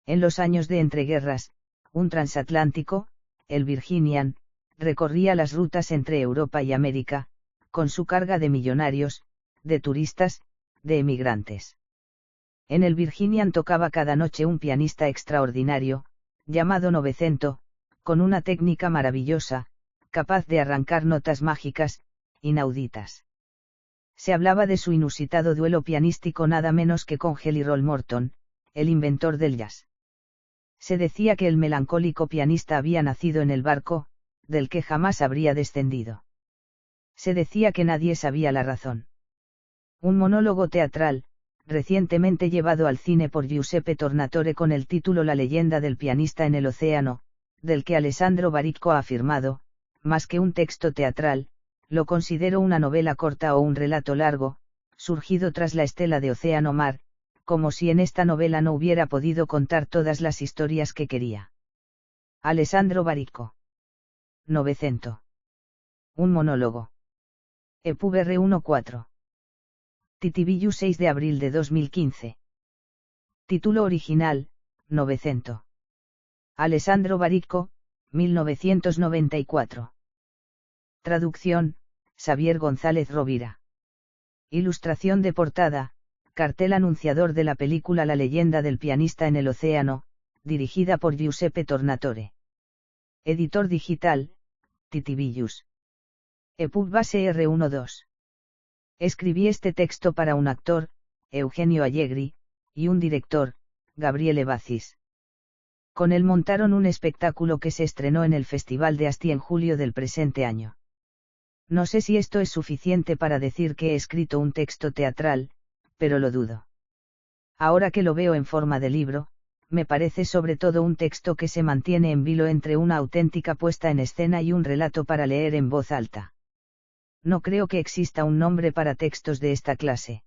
En los años de entreguerras, un transatlántico, el Virginian, recorría las rutas entre Europa y América, con su carga de millonarios, de turistas, de emigrantes. En el Virginian tocaba cada noche un pianista extraordinario, llamado Novecento, con una técnica maravillosa, capaz de arrancar notas mágicas, inauditas. Se hablaba de su inusitado duelo pianístico nada menos que con Jelly Roll Morton, el inventor del jazz. Se decía que el melancólico pianista había nacido en el barco, del que jamás habría descendido. Se decía que nadie sabía la razón. Un monólogo teatral, recientemente llevado al cine por Giuseppe Tornatore con el título La leyenda del pianista en el océano, del que Alessandro Baricco ha afirmado, más que un texto teatral, lo considero una novela corta o un relato largo, surgido tras la estela de Océano Mar, como si en esta novela no hubiera podido contar todas las historias que quería. Alessandro Baricco. Novecento. Un monólogo. EPUB R14. Titivillu 6 de abril de 2015. Título original, Novecento. Alessandro Baricco, 1994. Traducción, Xavier González Rovira. Ilustración de portada, cartel anunciador de la película La leyenda del pianista en el océano, dirigida por Giuseppe Tornatore. Editor digital, Titivillus. EPUB base R12. Escribí este texto para un actor, Eugenio Allegri, y un director, Gabriele Bazis. Con él montaron un espectáculo que se estrenó en el Festival de Asti en julio del presente año. No sé si esto es suficiente para decir que he escrito un texto teatral, pero lo dudo. Ahora que lo veo en forma de libro, me parece sobre todo un texto que se mantiene en vilo entre una auténtica puesta en escena y un relato para leer en voz alta. No creo que exista un nombre para textos de esta clase.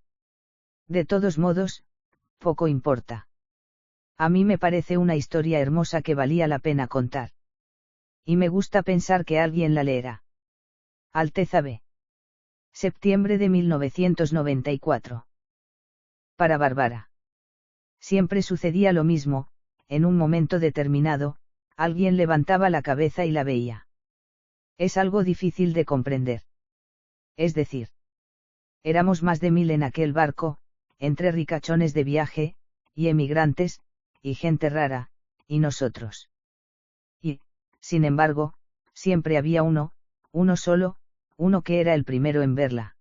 De todos modos, poco importa. A mí me parece una historia hermosa que valía la pena contar. Y me gusta pensar que alguien la leerá. Alteza B. Septiembre de 1994. Para Bárbara. Siempre sucedía lo mismo, en un momento determinado, alguien levantaba la cabeza y la veía. Es algo difícil de comprender. Es decir, éramos más de 1000 en aquel barco, entre ricachones de viaje, y emigrantes, y gente rara, y nosotros. Y, sin embargo, siempre había uno solo, uno que era el primero en verla.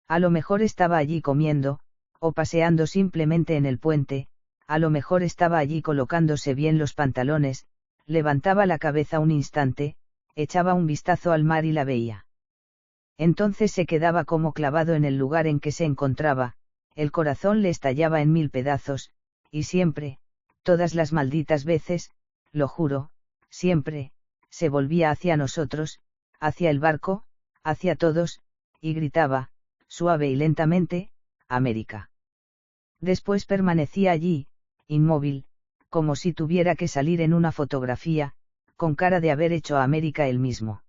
A lo mejor estaba allí comiendo, o paseando simplemente en el puente, a lo mejor estaba allí colocándose bien los pantalones, levantaba la cabeza un instante, echaba un vistazo al mar y la veía. Entonces se quedaba como clavado en el lugar en que se encontraba, el corazón le estallaba en 1000 pedazos, y siempre, todas las malditas veces, lo juro, siempre, se volvía hacia nosotros, hacia el barco, hacia todos, y gritaba, suave y lentamente, América. Después permanecía allí, inmóvil, como si tuviera que salir en una fotografía, con cara de haber hecho a América él mismo.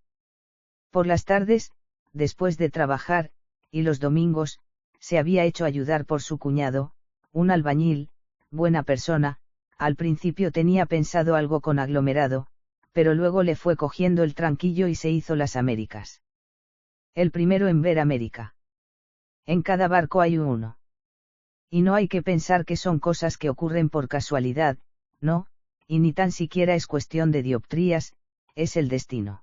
Por las tardes, después de trabajar, y los domingos, se había hecho ayudar por su cuñado, un albañil, buena persona. Al principio tenía pensado algo con aglomerado, pero luego le fue cogiendo el tranquillo y se hizo las Américas. El primero en ver América. En cada barco hay uno. Y no hay que pensar que son cosas que ocurren por casualidad, no, y ni tan siquiera es cuestión de dioptrías, es el destino.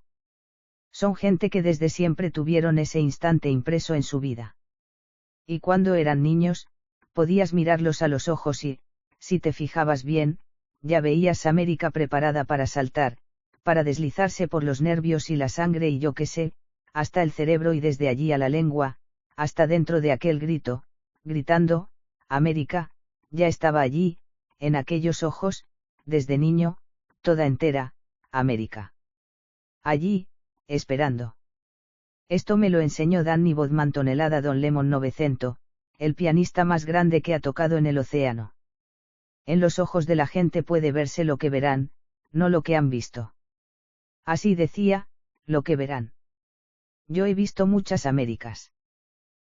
Son gente que desde siempre tuvieron ese instante impreso en su vida. Y cuando eran niños, podías mirarlos a los ojos y, si te fijabas bien, ya veías América preparada para saltar, para deslizarse por los nervios y la sangre y yo qué sé, hasta el cerebro y desde allí a la lengua, hasta dentro de aquel grito, gritando, América, ya estaba allí, en aquellos ojos, desde niño, toda entera, América. Allí, esperando. Esto me lo enseñó Danny Bodman tonelada Don Lemon 900, el pianista más grande que ha tocado en el océano. En los ojos de la gente puede verse lo que verán, no lo que han visto. Así decía, lo que verán. Yo he visto muchas Américas.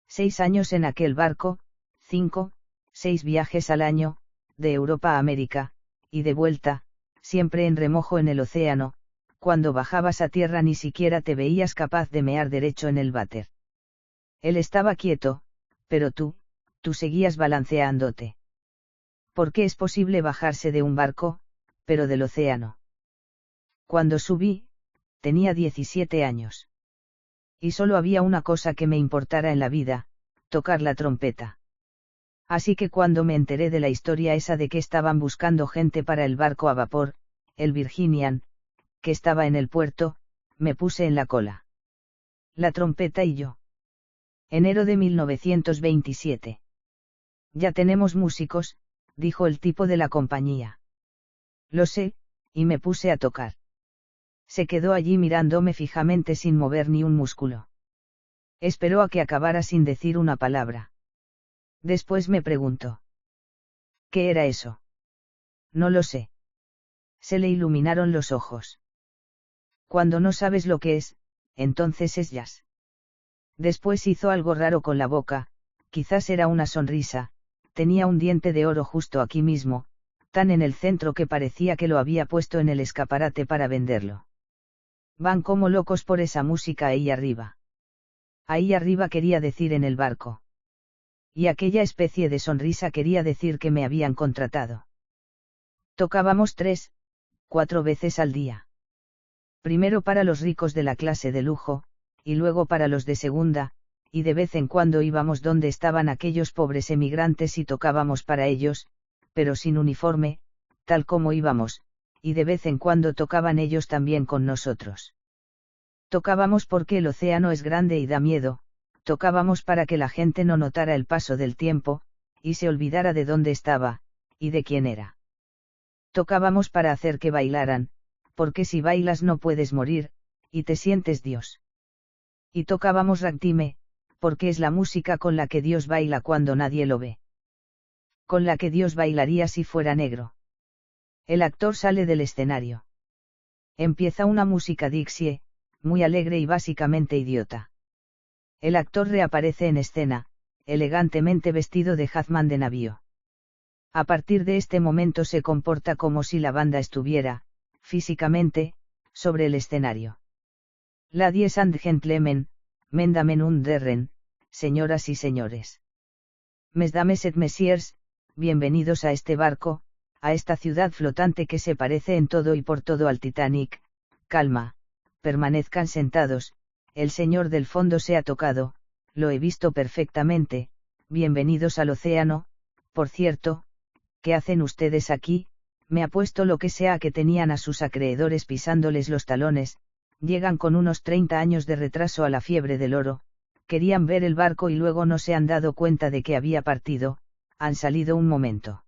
6 años en aquel barco, 5, 6 viajes al año, de Europa a América, y de vuelta, siempre en remojo en el océano, cuando bajabas a tierra ni siquiera te veías capaz de mear derecho en el váter. Él estaba quieto, pero tú seguías balanceándote. ¿Por qué es posible bajarse de un barco, pero del océano? Cuando subí, tenía 17 años. Y solo había una cosa que me importara en la vida, tocar la trompeta. Así que cuando me enteré de la historia esa de que estaban buscando gente para el barco a vapor, el Virginian, que estaba en el puerto, me puse en la cola. La trompeta y yo. Enero de 1927. Ya tenemos músicos, dijo el tipo de la compañía. Lo sé, y me puse a tocar. Se quedó allí mirándome fijamente sin mover ni un músculo. Esperó a que acabara sin decir una palabra. Después me preguntó. ¿Qué era eso? No lo sé. Se le iluminaron los ojos. Cuando no sabes lo que es, entonces es jazz. Después hizo algo raro con la boca, quizás era una sonrisa, tenía un diente de oro justo aquí mismo, tan en el centro que parecía que lo había puesto en el escaparate para venderlo. Van como locos por esa música ahí arriba. Ahí arriba quería decir en el barco. Y aquella especie de sonrisa quería decir que me habían contratado. Tocábamos 3, 4 veces al día. Primero para los ricos de la clase de lujo, y luego para los de segunda, y de vez en cuando íbamos donde estaban aquellos pobres emigrantes y tocábamos para ellos, pero sin uniforme, tal como íbamos, y de vez en cuando tocaban ellos también con nosotros. Tocábamos porque el océano es grande y da miedo, tocábamos para que la gente no notara el paso del tiempo, y se olvidara de dónde estaba, y de quién era. Tocábamos para hacer que bailaran, porque si bailas no puedes morir, y te sientes Dios. Y tocábamos ragtime, porque es la música con la que Dios baila cuando nadie lo ve. Con la que Dios bailaría si fuera negro. El actor sale del escenario. Empieza una música Dixie, muy alegre y básicamente idiota. El actor reaparece en escena, elegantemente vestido de hazman de navío. A partir de este momento se comporta como si la banda estuviera, físicamente, sobre el escenario. Ladies and gentlemen, mendamen und derren, señoras y señores. Mesdames et messieurs, bienvenidos a este barco, a esta ciudad flotante que se parece en todo y por todo al Titanic. Calma, permanezcan sentados, el señor del fondo se ha tocado, lo he visto perfectamente, bienvenidos al océano, por cierto, ¿qué hacen ustedes aquí? Me apuesto lo que sea que tenían a sus acreedores pisándoles los talones, llegan con unos 30 años de retraso a la fiebre del oro, querían ver el barco y luego no se han dado cuenta de que había partido, han salido un momento.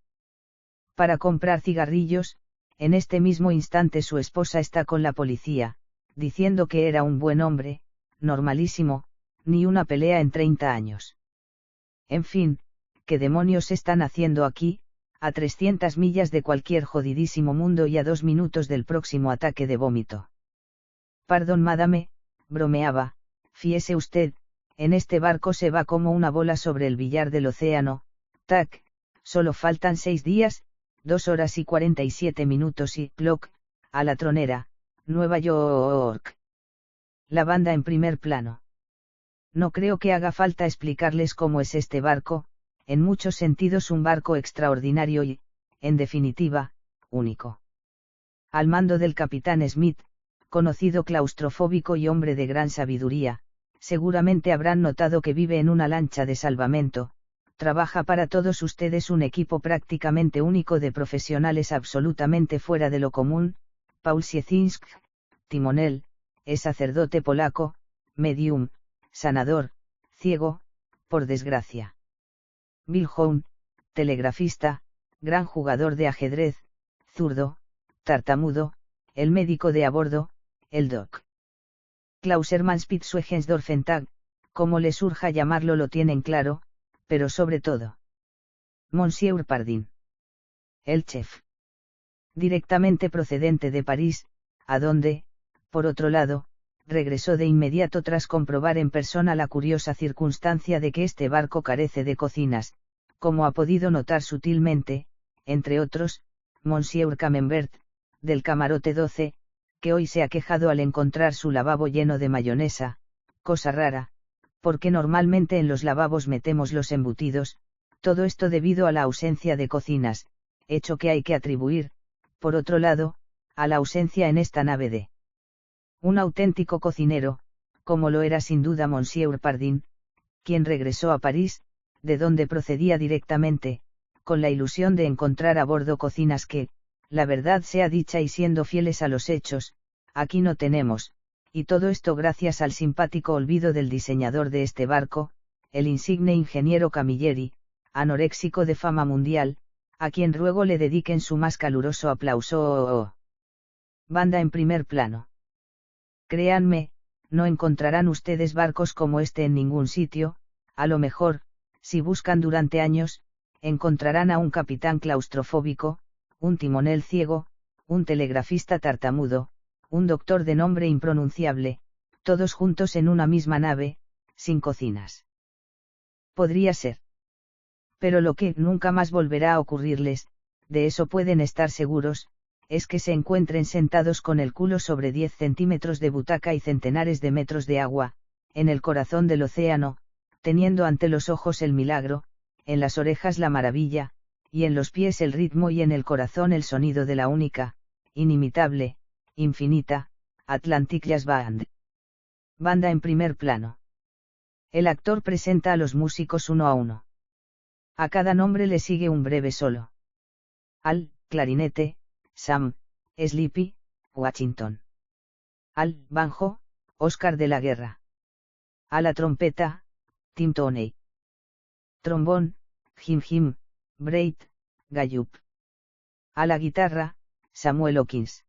Para comprar cigarrillos, en este mismo instante su esposa está con la policía, diciendo que era un buen hombre, normalísimo, ni una pelea en 30 años. En fin, ¿qué demonios están haciendo aquí, a 300 millas de cualquier jodidísimo mundo y a 2 minutos del próximo ataque de vómito? Perdón madame, bromeaba, fíese usted, en este barco se va como una bola sobre el billar del océano, tac, solo faltan 6 días, 2 horas y 47 minutos y, clock, a la tronera, Nueva York. La banda en primer plano. No creo que haga falta explicarles cómo es este barco, en muchos sentidos un barco extraordinario y, en definitiva, único. Al mando del capitán Smith, conocido claustrofóbico y hombre de gran sabiduría, seguramente habrán notado que vive en una lancha de salvamento, trabaja para todos ustedes un equipo prácticamente único de profesionales absolutamente fuera de lo común. Paul Siecinski, timonel, es sacerdote polaco, medium, sanador, ciego, por desgracia. Bill Howe, telegrafista, gran jugador de ajedrez, zurdo, tartamudo, el médico de a bordo, el Doc. Klaus Hermann Spitzwegensdorfentag, como le surja llamarlo lo tienen claro, pero sobre todo. Monsieur Pardin. El chef. Directamente procedente de París, a donde, por otro lado, regresó de inmediato tras comprobar en persona la curiosa circunstancia de que este barco carece de cocinas, como ha podido notar sutilmente, entre otros, Monsieur Camembert, del camarote 12, que hoy se ha quejado al encontrar su lavabo lleno de mayonesa, cosa rara, porque normalmente en los lavabos metemos los embutidos, todo esto debido a la ausencia de cocinas, hecho que hay que atribuir, por otro lado, a la ausencia en esta nave de un auténtico cocinero, como lo era sin duda Monsieur Pardin, quien regresó a París, de donde procedía directamente, con la ilusión de encontrar a bordo cocinas que, la verdad sea dicha y siendo fieles a los hechos, aquí no tenemos, y todo esto gracias al simpático olvido del diseñador de este barco, el insigne ingeniero Camilleri, anoréxico de fama mundial, a quien ruego le dediquen su más caluroso aplauso. Banda en primer plano. Créanme, no encontrarán ustedes barcos como este en ningún sitio, a lo mejor, si buscan durante años, encontrarán a un capitán claustrofóbico, un timonel ciego, un telegrafista tartamudo, un doctor de nombre impronunciable, todos juntos en una misma nave, sin cocinas. Podría ser. Pero lo que nunca más volverá a ocurrirles, de eso pueden estar seguros, es que se encuentren sentados con el culo sobre 10 centímetros de butaca y centenares de metros de agua, en el corazón del océano, teniendo ante los ojos el milagro, en las orejas la maravilla, y en los pies el ritmo y en el corazón el sonido de la única, inimitable, infinita, Atlantic Jazz Band. Banda en primer plano. El actor presenta a los músicos uno a uno. A cada nombre le sigue un breve solo. Al clarinete, Sam Sleepy Washington. Al banjo, Oscar de la Guerra. A la trompeta, Tim Toney. Trombón, Jim Braid Gallup. A la guitarra, Samuel Hawkins.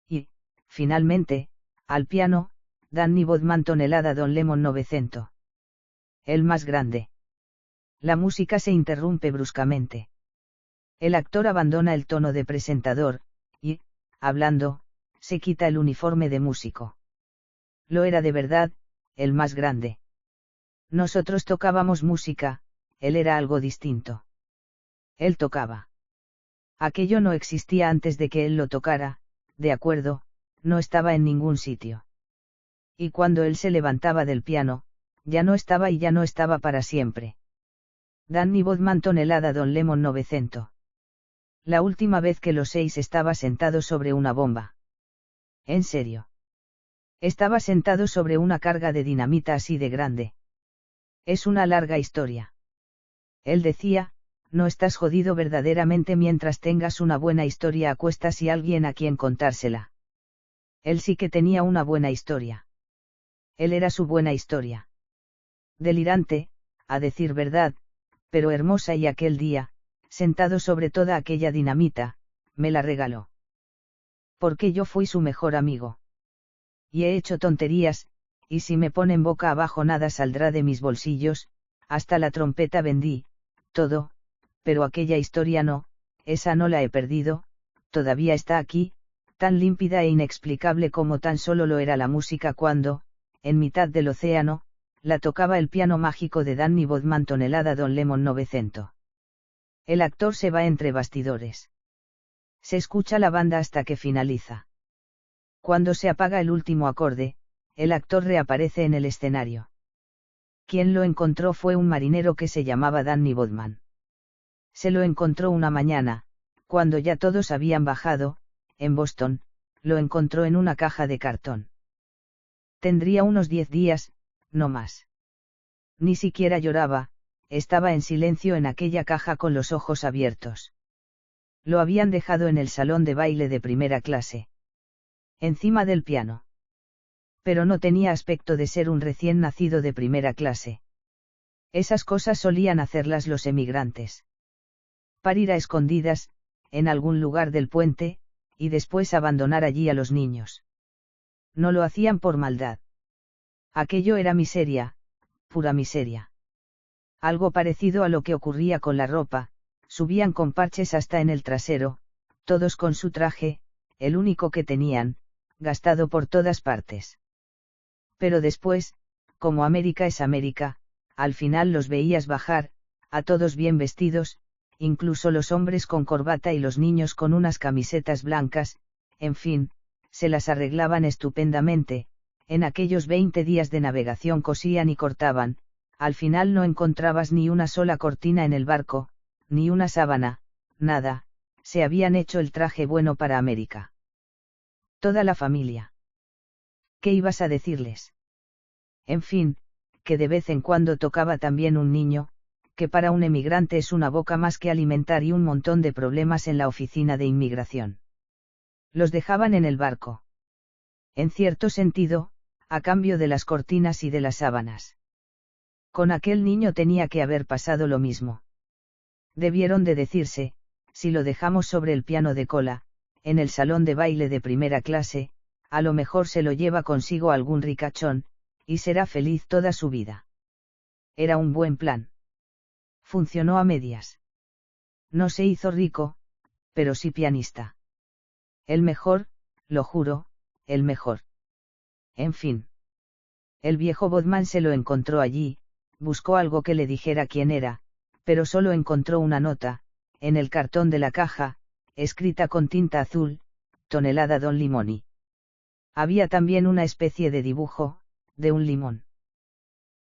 Y, finalmente, al piano, Danny Bodman tonelada Don Lemon 900. El más grande. La música se interrumpe bruscamente. El actor abandona el tono de presentador, y, hablando, se quita el uniforme de músico. Lo era de verdad, el más grande. Nosotros tocábamos música, él era algo distinto. Él tocaba. Aquello no existía antes de que él lo tocara, de acuerdo, no estaba en ningún sitio. Y cuando él se levantaba del piano, ya no estaba y ya no estaba para siempre. Danny Bodman tonelada Don Lemon 900. La última vez que los 6 estaba sentado sobre una bomba. ¿En serio? Estaba sentado sobre una carga de dinamita así de grande. Es una larga historia. Él decía, no estás jodido verdaderamente mientras tengas una buena historia a cuestas y alguien a quien contársela. Él sí que tenía una buena historia. Él era su buena historia. Delirante, a decir verdad, pero hermosa, y aquel día, sentado sobre toda aquella dinamita, me la regaló. Porque yo fui su mejor amigo. Y he hecho tonterías, y si me ponen boca abajo nada saldrá de mis bolsillos, hasta la trompeta vendí, todo, pero aquella historia no, esa no la he perdido, todavía está aquí, tan límpida e inexplicable como tan solo lo era la música cuando, en mitad del océano, la tocaba el piano mágico de Danny Bodman tonelada Don Lemon 900. El actor se va entre bastidores. Se escucha la banda hasta que finaliza. Cuando se apaga el último acorde, el actor reaparece en el escenario. Quien lo encontró fue un marinero que se llamaba Danny Bodman. Se lo encontró una mañana, cuando ya todos habían bajado, en Boston, lo encontró en una caja de cartón. Tendría unos 10 días, no más. Ni siquiera lloraba, estaba en silencio en aquella caja con los ojos abiertos. Lo habían dejado en el salón de baile de primera clase. Encima del piano. Pero no tenía aspecto de ser un recién nacido de primera clase. Esas cosas solían hacerlas los emigrantes. Parir a escondidas, en algún lugar del puente, y después abandonar allí a los niños. No lo hacían por maldad. Aquello era miseria, pura miseria. Algo parecido a lo que ocurría con la ropa, subían con parches hasta en el trasero, todos con su traje, el único que tenían, gastado por todas partes. Pero después, como América es América, al final los veías bajar, a todos bien vestidos, incluso los hombres con corbata y los niños con unas camisetas blancas, en fin, se las arreglaban estupendamente. En aquellos 20 días de navegación cosían y cortaban, al final no encontrabas ni una sola cortina en el barco, ni una sábana, nada, se habían hecho el traje bueno para América. Toda la familia. ¿Qué ibas a decirles? En fin, que de vez en cuando tocaba también un niño, que para un emigrante es una boca más que alimentar y un montón de problemas en la oficina de inmigración. Los dejaban en el barco. En cierto sentido, a cambio de las cortinas y de las sábanas. Con aquel niño tenía que haber pasado lo mismo. Debieron de decirse, si lo dejamos sobre el piano de cola, en el salón de baile de primera clase, a lo mejor se lo lleva consigo algún ricachón, y será feliz toda su vida. Era un buen plan. Funcionó a medias. No se hizo rico, pero sí pianista. El mejor, lo juro, el mejor. En fin. El viejo Bodman se lo encontró allí, buscó algo que le dijera quién era, pero solo encontró una nota, en el cartón de la caja, escrita con tinta azul, tonelada Don Limoni. Había también una especie de dibujo, de un limón.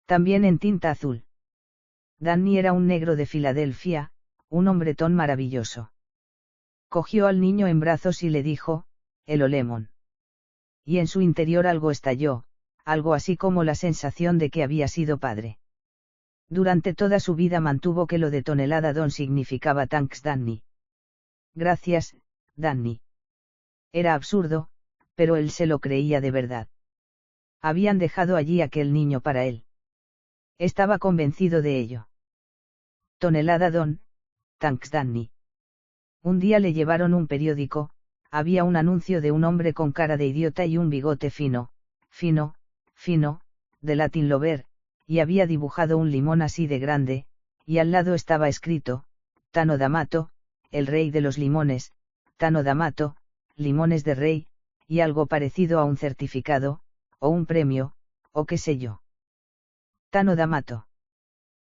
También en tinta azul. Danny era un negro de Filadelfia, un hombretón maravilloso. Cogió al niño en brazos y le dijo, "Hello Lemon". Y en su interior algo estalló, algo así como la sensación de que había sido padre. Durante toda su vida mantuvo que lo de tonelada Don significaba Thanks Danny. Gracias, Danny. Era absurdo, pero él se lo creía de verdad. Habían dejado allí aquel niño para él. Estaba convencido de ello. Tonelada Don, Thanks Danny. Un día le llevaron un periódico, había un anuncio de un hombre con cara de idiota y un bigote fino, de Latin Lover, y había dibujado un limón así de grande, y al lado estaba escrito, Tano D'Amato, el rey de los limones, Tano D'Amato, limones de rey, y algo parecido a un certificado, o un premio, o qué sé yo. Tano D'Amato.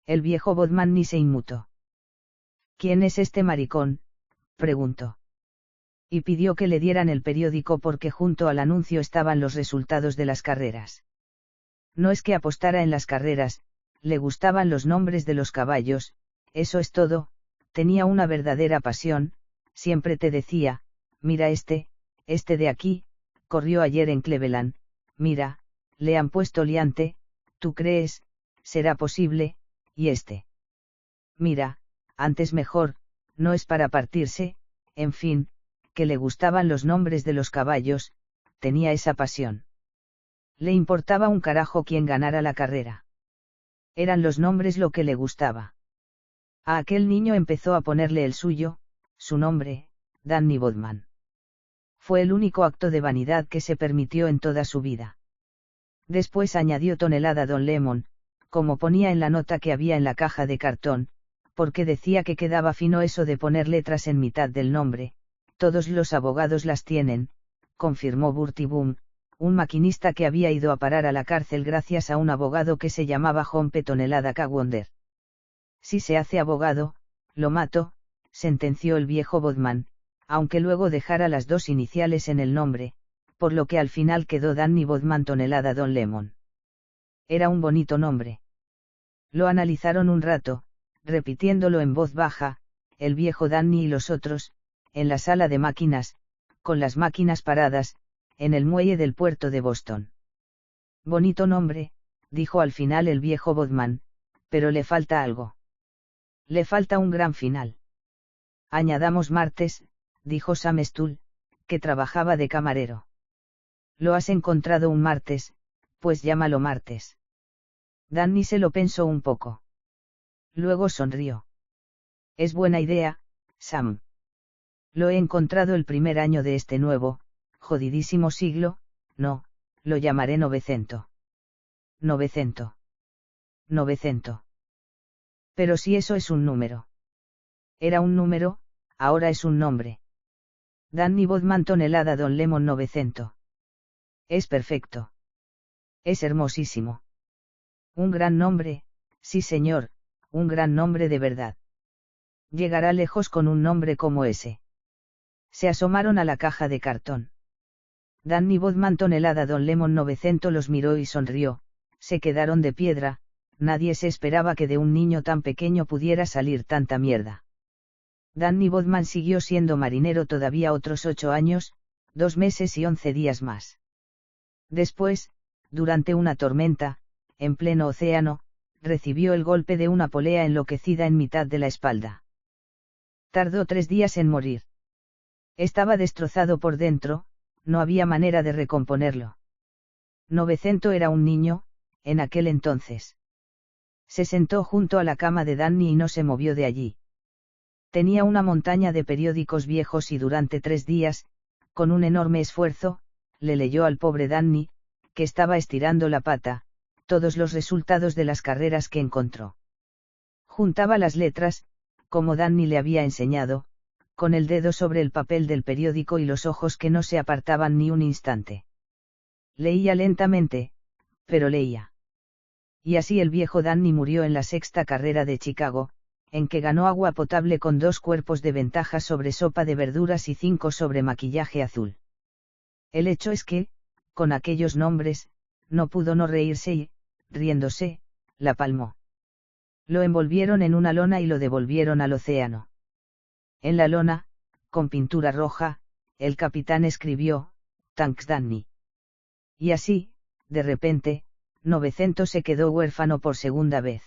El viejo Bodman ni se inmutó. ¿Quién es este maricón?, preguntó. Y pidió que le dieran el periódico porque junto al anuncio estaban los resultados de las carreras. No es que apostara en las carreras, le gustaban los nombres de los caballos, eso es todo, tenía una verdadera pasión, siempre te decía, mira este de aquí, corrió ayer en Cleveland, mira, le han puesto liante, ¿tú crees, será posible, y este? Mira, antes mejor, no es para partirse, en fin, que le gustaban los nombres de los caballos, tenía esa pasión. Le importaba un carajo quién ganara la carrera. Eran los nombres lo que le gustaba. A aquel niño empezó a ponerle el suyo, su nombre, Danny Bodman. Fue el único acto de vanidad que se permitió en toda su vida. Después añadió tonelada Don Lemon, como ponía en la nota que había en la caja de cartón, porque decía que quedaba fino eso de poner letras en mitad del nombre. Todos los abogados las tienen, confirmó Bertie Boom, un maquinista que había ido a parar a la cárcel gracias a un abogado que se llamaba John P. Tonelada Cagwonder. Si se hace abogado, lo mato, sentenció el viejo Bodman, aunque luego dejara las dos iniciales en el nombre, por lo que al final quedó Danny Bodman Tonelada Don Lemon. Era un bonito nombre. Lo analizaron un rato, repitiéndolo en voz baja, el viejo Danny y los otros, en la sala de máquinas, con las máquinas paradas, en el muelle del puerto de Boston. Bonito nombre, dijo al final el viejo Bodman, pero le falta algo. Le falta un gran final. Añadamos martes, dijo Sam Stull, que trabajaba de camarero. Lo has encontrado un martes, pues llámalo martes. Danny se lo pensó un poco. Luego sonrió. Es buena idea, Sam. Lo he encontrado el primer año de este nuevo, jodidísimo siglo, no, lo llamaré 900. 900. 900. Pero si eso es un número. Era un número, ahora es un nombre. Danny Bodman Tonelada Don Lemon 900. Es perfecto. Es hermosísimo. Un gran nombre, sí señor, un gran nombre de verdad. Llegará lejos con un nombre como ese. Se asomaron a la caja de cartón. Danny Bodman tonelada Don Lemon 900 los miró y sonrió, se quedaron de piedra, nadie se esperaba que de un niño tan pequeño pudiera salir tanta mierda. Danny Bodman siguió siendo marinero todavía otros 8 años, 2 meses y 11 días más. Después, durante una tormenta, en pleno océano, recibió el golpe de una polea enloquecida en mitad de la espalda. Tardó 3 días en morir. Estaba destrozado por dentro, no había manera de recomponerlo. 900 era un niño, en aquel entonces. Se sentó junto a la cama de Danny y no se movió de allí. Tenía una montaña de periódicos viejos y durante 3 días, con un enorme esfuerzo, le leyó al pobre Danny, que estaba estirando la pata, todos los resultados de las carreras que encontró. Juntaba las letras, como Danny le había enseñado, con el dedo sobre el papel del periódico y los ojos que no se apartaban ni un instante. Leía lentamente, pero leía. Y así el viejo Danny murió en la 6ª carrera de Chicago, en que ganó agua potable con 2 cuerpos de ventaja sobre sopa de verduras y 5 sobre maquillaje azul. El hecho es que, con aquellos nombres, no pudo no reírse y, riéndose, la palmó. Lo envolvieron en una lona y lo devolvieron al océano. En la lona, con pintura roja, el capitán escribió, "Thanks Danny". Y así, de repente, 900 se quedó huérfano por segunda vez.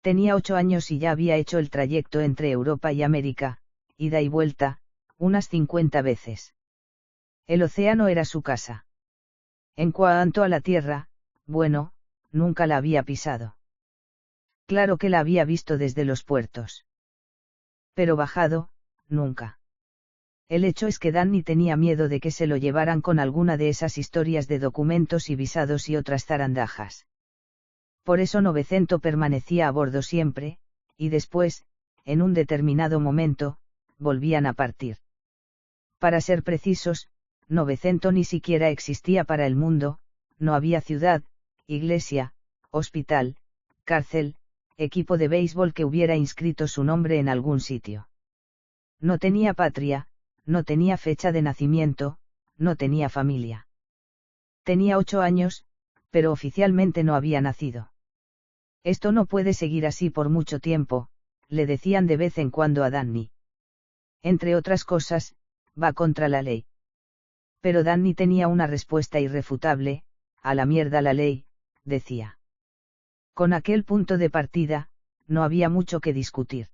Tenía 8 años y ya había hecho el trayecto entre Europa y América, ida y vuelta, unas 50 veces. El océano era su casa. En cuanto a la tierra, bueno, nunca la había pisado. Claro que la había visto desde los puertos. Pero bajado, nunca. El hecho es que Danny tenía miedo de que se lo llevaran con alguna de esas historias de documentos y visados y otras zarandajas. Por eso 900 permanecía a bordo siempre, y después, en un determinado momento, volvían a partir. Para ser precisos, 900 ni siquiera existía para el mundo, no había ciudad, iglesia, hospital, cárcel, equipo de béisbol que hubiera inscrito su nombre en algún sitio. No tenía patria, no tenía fecha de nacimiento, no tenía familia. Tenía 8 años, pero oficialmente no había nacido. Esto no puede seguir así por mucho tiempo, le decían de vez en cuando a Danny. Entre otras cosas, va contra la ley. Pero Danny tenía una respuesta irrefutable, a la mierda la ley, decía. Con aquel punto de partida, no había mucho que discutir.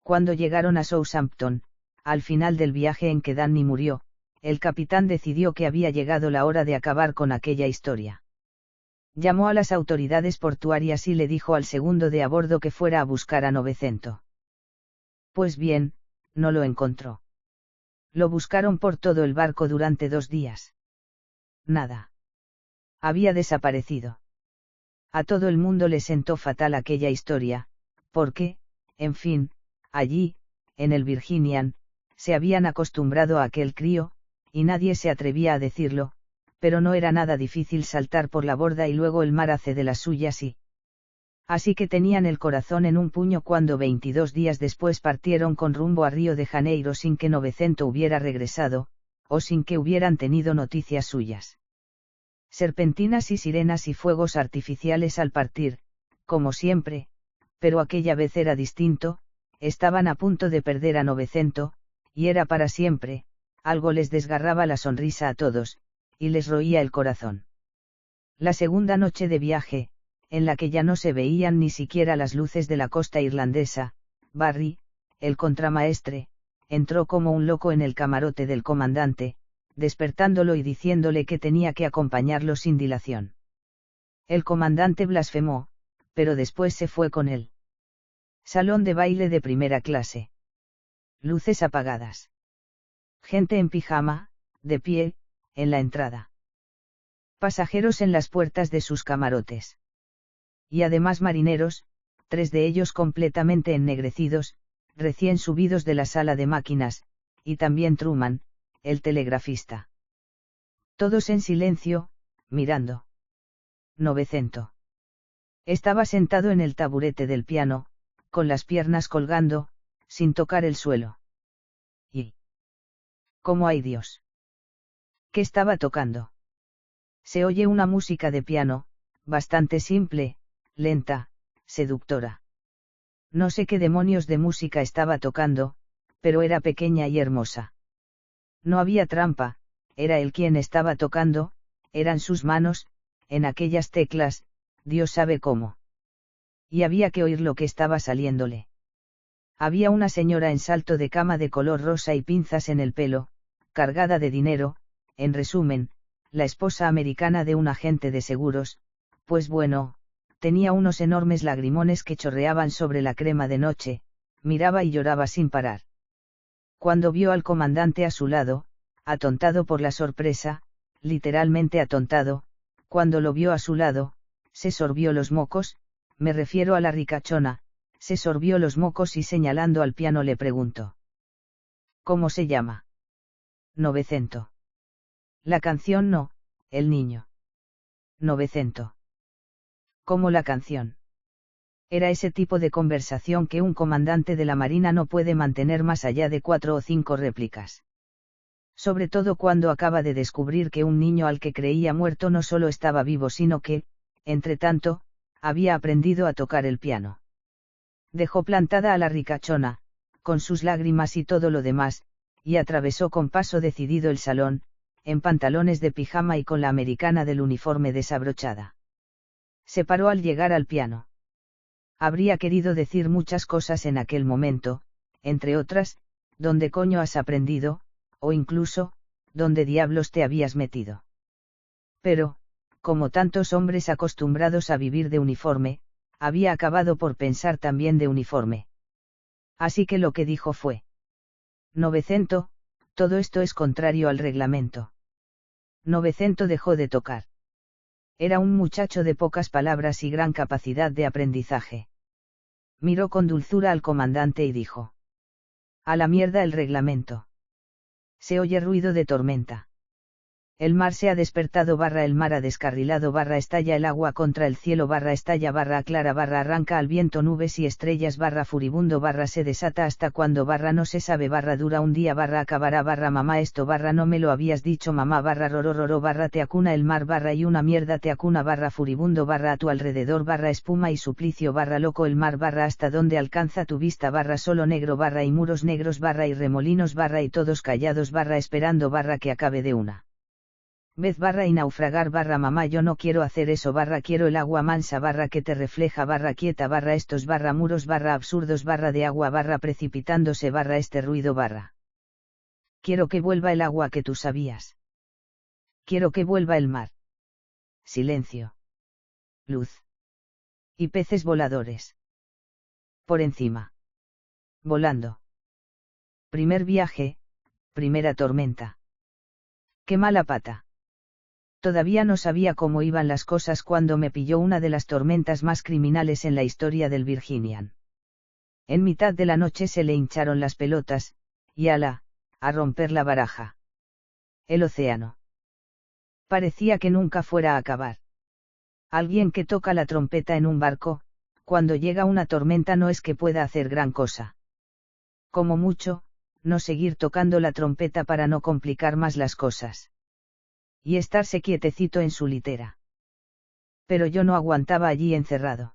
Cuando llegaron a Southampton, al final del viaje en que Danny murió, el capitán decidió que había llegado la hora de acabar con aquella historia. Llamó a las autoridades portuarias y le dijo al segundo de a bordo que fuera a buscar a 900. Pues bien, no lo encontró. Lo buscaron por todo el barco durante 2 días. Nada. Había desaparecido. A todo el mundo le sentó fatal aquella historia, porque, en fin, allí, en el Virginian, se habían acostumbrado a aquel crío, y nadie se atrevía a decirlo, pero no era nada difícil saltar por la borda y luego el mar hace de las suyas y... Así que tenían el corazón en un puño cuando 22 días después partieron con rumbo a Río de Janeiro sin que 900 hubiera regresado, o sin que hubieran tenido noticias suyas. Serpentinas y sirenas y fuegos artificiales al partir, como siempre, pero aquella vez era distinto, estaban a punto de perder a 900, y era para siempre, algo les desgarraba la sonrisa a todos, y les roía el corazón. La segunda noche de viaje, en la que ya no se veían ni siquiera las luces de la costa irlandesa, Barry, el contramaestre, entró como un loco en el camarote del comandante, despertándolo y diciéndole que tenía que acompañarlo sin dilación. El comandante blasfemó, pero después se fue con él. Salón de baile de primera clase. Luces apagadas. Gente en pijama, de pie, en la entrada. Pasajeros en las puertas de sus camarotes. Y además marineros, 3 de ellos completamente ennegrecidos, recién subidos de la sala de máquinas, y también Truman, el telegrafista. Todos en silencio, mirando. 900. Estaba sentado en el taburete del piano, con las piernas colgando, sin tocar el suelo. ¿Y cómo hay Dios? ¿Qué estaba tocando? Se oye una música de piano, bastante simple, lenta, seductora. No sé qué demonios de música estaba tocando, pero era pequeña y hermosa. No había trampa, era él quien estaba tocando, eran sus manos, en aquellas teclas, Dios sabe cómo. Y había que oír lo que estaba saliéndole. Había una señora en salto de cama de color rosa y pinzas en el pelo, cargada de dinero, en resumen, la esposa americana de un agente de seguros, pues bueno, tenía unos enormes lagrimones que chorreaban sobre la crema de noche, miraba y lloraba sin parar. Cuando vio al comandante a su lado, atontado por la sorpresa, literalmente atontado, cuando lo vio a su lado, se sorbió los mocos, me refiero a la ricachona, se sorbió los mocos y señalando al piano le preguntó. ¿Cómo se llama? Novecento. La canción no, el niño. Novecento. ¿Cómo la canción? Era ese tipo de conversación que un comandante de la Marina no puede mantener más allá de 4 o 5 réplicas. Sobre todo cuando acaba de descubrir que un niño al que creía muerto no solo estaba vivo sino que, entre tanto, había aprendido a tocar el piano. Dejó plantada a la ricachona, con sus lágrimas y todo lo demás, y atravesó con paso decidido el salón, en pantalones de pijama y con la americana del uniforme desabrochada. Se paró al llegar al piano. Habría querido decir muchas cosas en aquel momento, entre otras, ¿dónde coño has aprendido?, o incluso, ¿dónde diablos te habías metido? Pero, como tantos hombres acostumbrados a vivir de uniforme, había acabado por pensar también de uniforme. Así que lo que dijo fue: Novecento, todo esto es contrario al reglamento. Novecento dejó de tocar. Era un muchacho de pocas palabras y gran capacidad de aprendizaje. Miró con dulzura al comandante y dijo: a la mierda el reglamento. Se oye ruido de tormenta. El mar se ha despertado / el mar ha descarrilado / estalla el agua contra el cielo / estalla / aclara / arranca al viento nubes y estrellas / furibundo / se desata hasta cuando / no se sabe / dura un día / acabará / mamá esto / no me lo habías dicho mamá / rorororo / te acuna el mar / y una mierda te acuna / furibundo / a tu alrededor / espuma y suplicio / loco el mar / hasta donde alcanza tu vista / solo negro / y muros negros / y remolinos / y todos callados / esperando / que acabe de una vez / y naufragar / mamá yo no quiero hacer eso / quiero el agua mansa / que te refleja / quieta / estos / muros / absurdos / de agua / precipitándose / este ruido / quiero que vuelva el agua que tú sabías. Quiero que vuelva el mar. Silencio. Luz. Y peces voladores. Por encima. Volando. Primer viaje, primera tormenta. Qué mala pata. Todavía no sabía cómo iban las cosas cuando me pilló una de las tormentas más criminales en la historia del Virginian. En mitad de la noche se le hincharon las pelotas, y a romper la baraja. El océano. Parecía que nunca fuera a acabar. Alguien que toca la trompeta en un barco, cuando llega una tormenta no es que pueda hacer gran cosa. Como mucho, no seguir tocando la trompeta para no complicar más las cosas. Y estarse quietecito en su litera. Pero yo no aguantaba allí encerrado.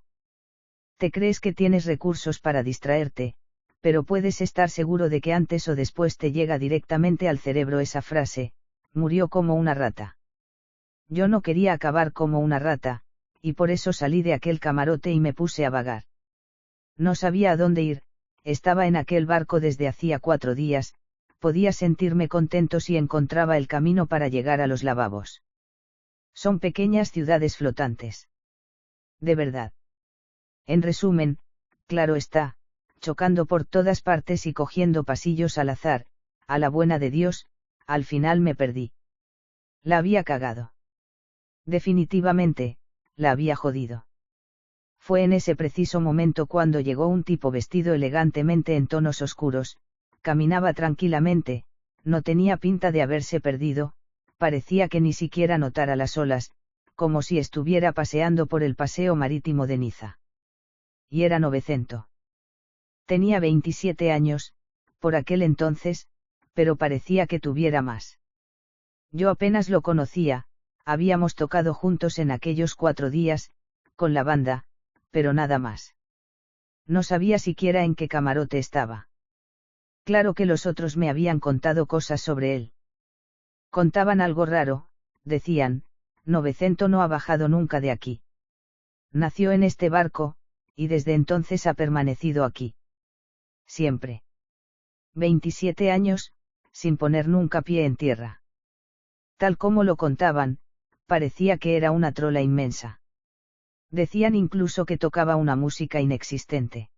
Te crees que tienes recursos para distraerte, pero puedes estar seguro de que antes o después te llega directamente al cerebro esa frase: murió como una rata. Yo no quería acabar como una rata, y por eso salí de aquel camarote y me puse a vagar. No sabía a dónde ir, estaba en aquel barco desde hacía 4 días, podía sentirme contento si encontraba el camino para llegar a los lavabos. Son pequeñas ciudades flotantes. De verdad. En resumen, claro está, chocando por todas partes y cogiendo pasillos al azar, a la buena de Dios, al final me perdí. La había cagado. Definitivamente, la había jodido. Fue en ese preciso momento cuando llegó un tipo vestido elegantemente en tonos oscuros, caminaba tranquilamente, no tenía pinta de haberse perdido, parecía que ni siquiera notara las olas, como si estuviera paseando por el paseo marítimo de Niza. Y era Novecento. Tenía 27 años, por aquel entonces, pero parecía que tuviera más. Yo apenas lo conocía, habíamos tocado juntos en aquellos 4 días, con la banda, pero nada más. No sabía siquiera en qué camarote estaba. Claro que los otros me habían contado cosas sobre él. Contaban algo raro, decían, Novecento no ha bajado nunca de aquí. Nació en este barco, y desde entonces ha permanecido aquí. Siempre. 27 años, sin poner nunca pie en tierra. Tal como lo contaban, parecía que era una trola inmensa. Decían incluso que tocaba una música inexistente.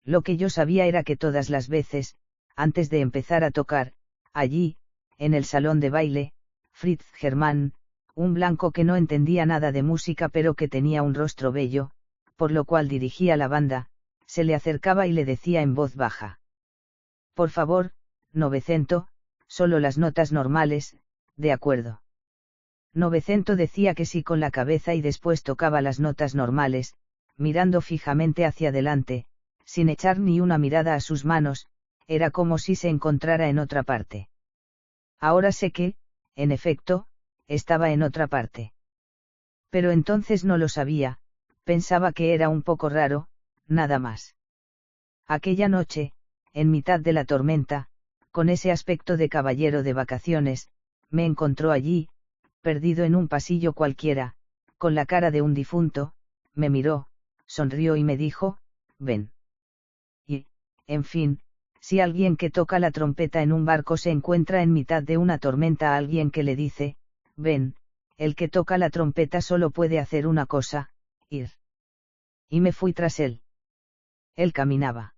Lo que yo sabía era que todas las veces, antes de empezar a tocar, allí, en el salón de baile, Fritz Germán, un blanco que no entendía nada de música pero que tenía un rostro bello, por lo cual dirigía la banda, se le acercaba y le decía en voz baja: por favor, Novecento, solo las notas normales, de acuerdo. Novecento decía que sí con la cabeza y después tocaba las notas normales, mirando fijamente hacia adelante, sin echar ni una mirada a sus manos, era como si se encontrara en otra parte. Ahora sé que, en efecto, estaba en otra parte. Pero entonces no lo sabía, pensaba que era un poco raro, nada más. Aquella noche, en mitad de la tormenta, con ese aspecto de caballero de vacaciones, me encontró allí, perdido en un pasillo cualquiera, con la cara de un difunto, me miró, sonrió y me dijo: ven. Y, en fin, si alguien que toca la trompeta en un barco se encuentra en mitad de una tormenta a alguien que le dice: ven, el que toca la trompeta solo puede hacer una cosa: ir. Y me fui tras él. Él caminaba.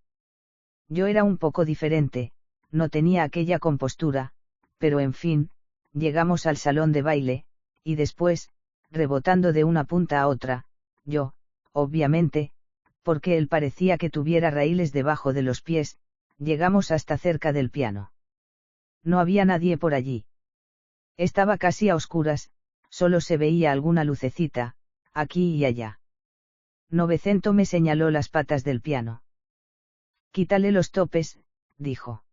Yo era un poco diferente, no tenía aquella compostura, pero en fin, llegamos al salón de baile, y después, rebotando de una punta a otra, yo, obviamente, porque él parecía que tuviera raíles debajo de los pies, llegamos hasta cerca del piano. No había nadie por allí. Estaba casi a oscuras, solo se veía alguna lucecita, aquí y allá. Novecento me señaló las patas del piano. Quítale los topes, dijo.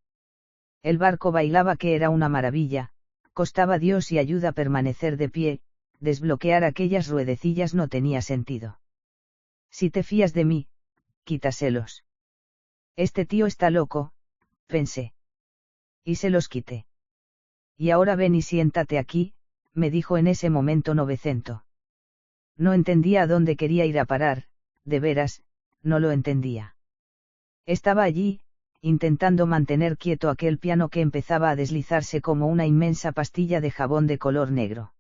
El barco bailaba, que era una maravilla, costaba Dios y ayuda permanecer de pie, desbloquear aquellas ruedecillas no tenía sentido. Si te fías de mí, quítaselos. Este tío está loco, pensé. Y se los quité. Y ahora ven y siéntate aquí, me dijo en ese momento Novecento. No entendía a dónde quería ir a parar, de veras, no lo entendía. Estaba allí, intentando mantener quieto aquel piano que empezaba a deslizarse como una inmensa pastilla de jabón de color negro.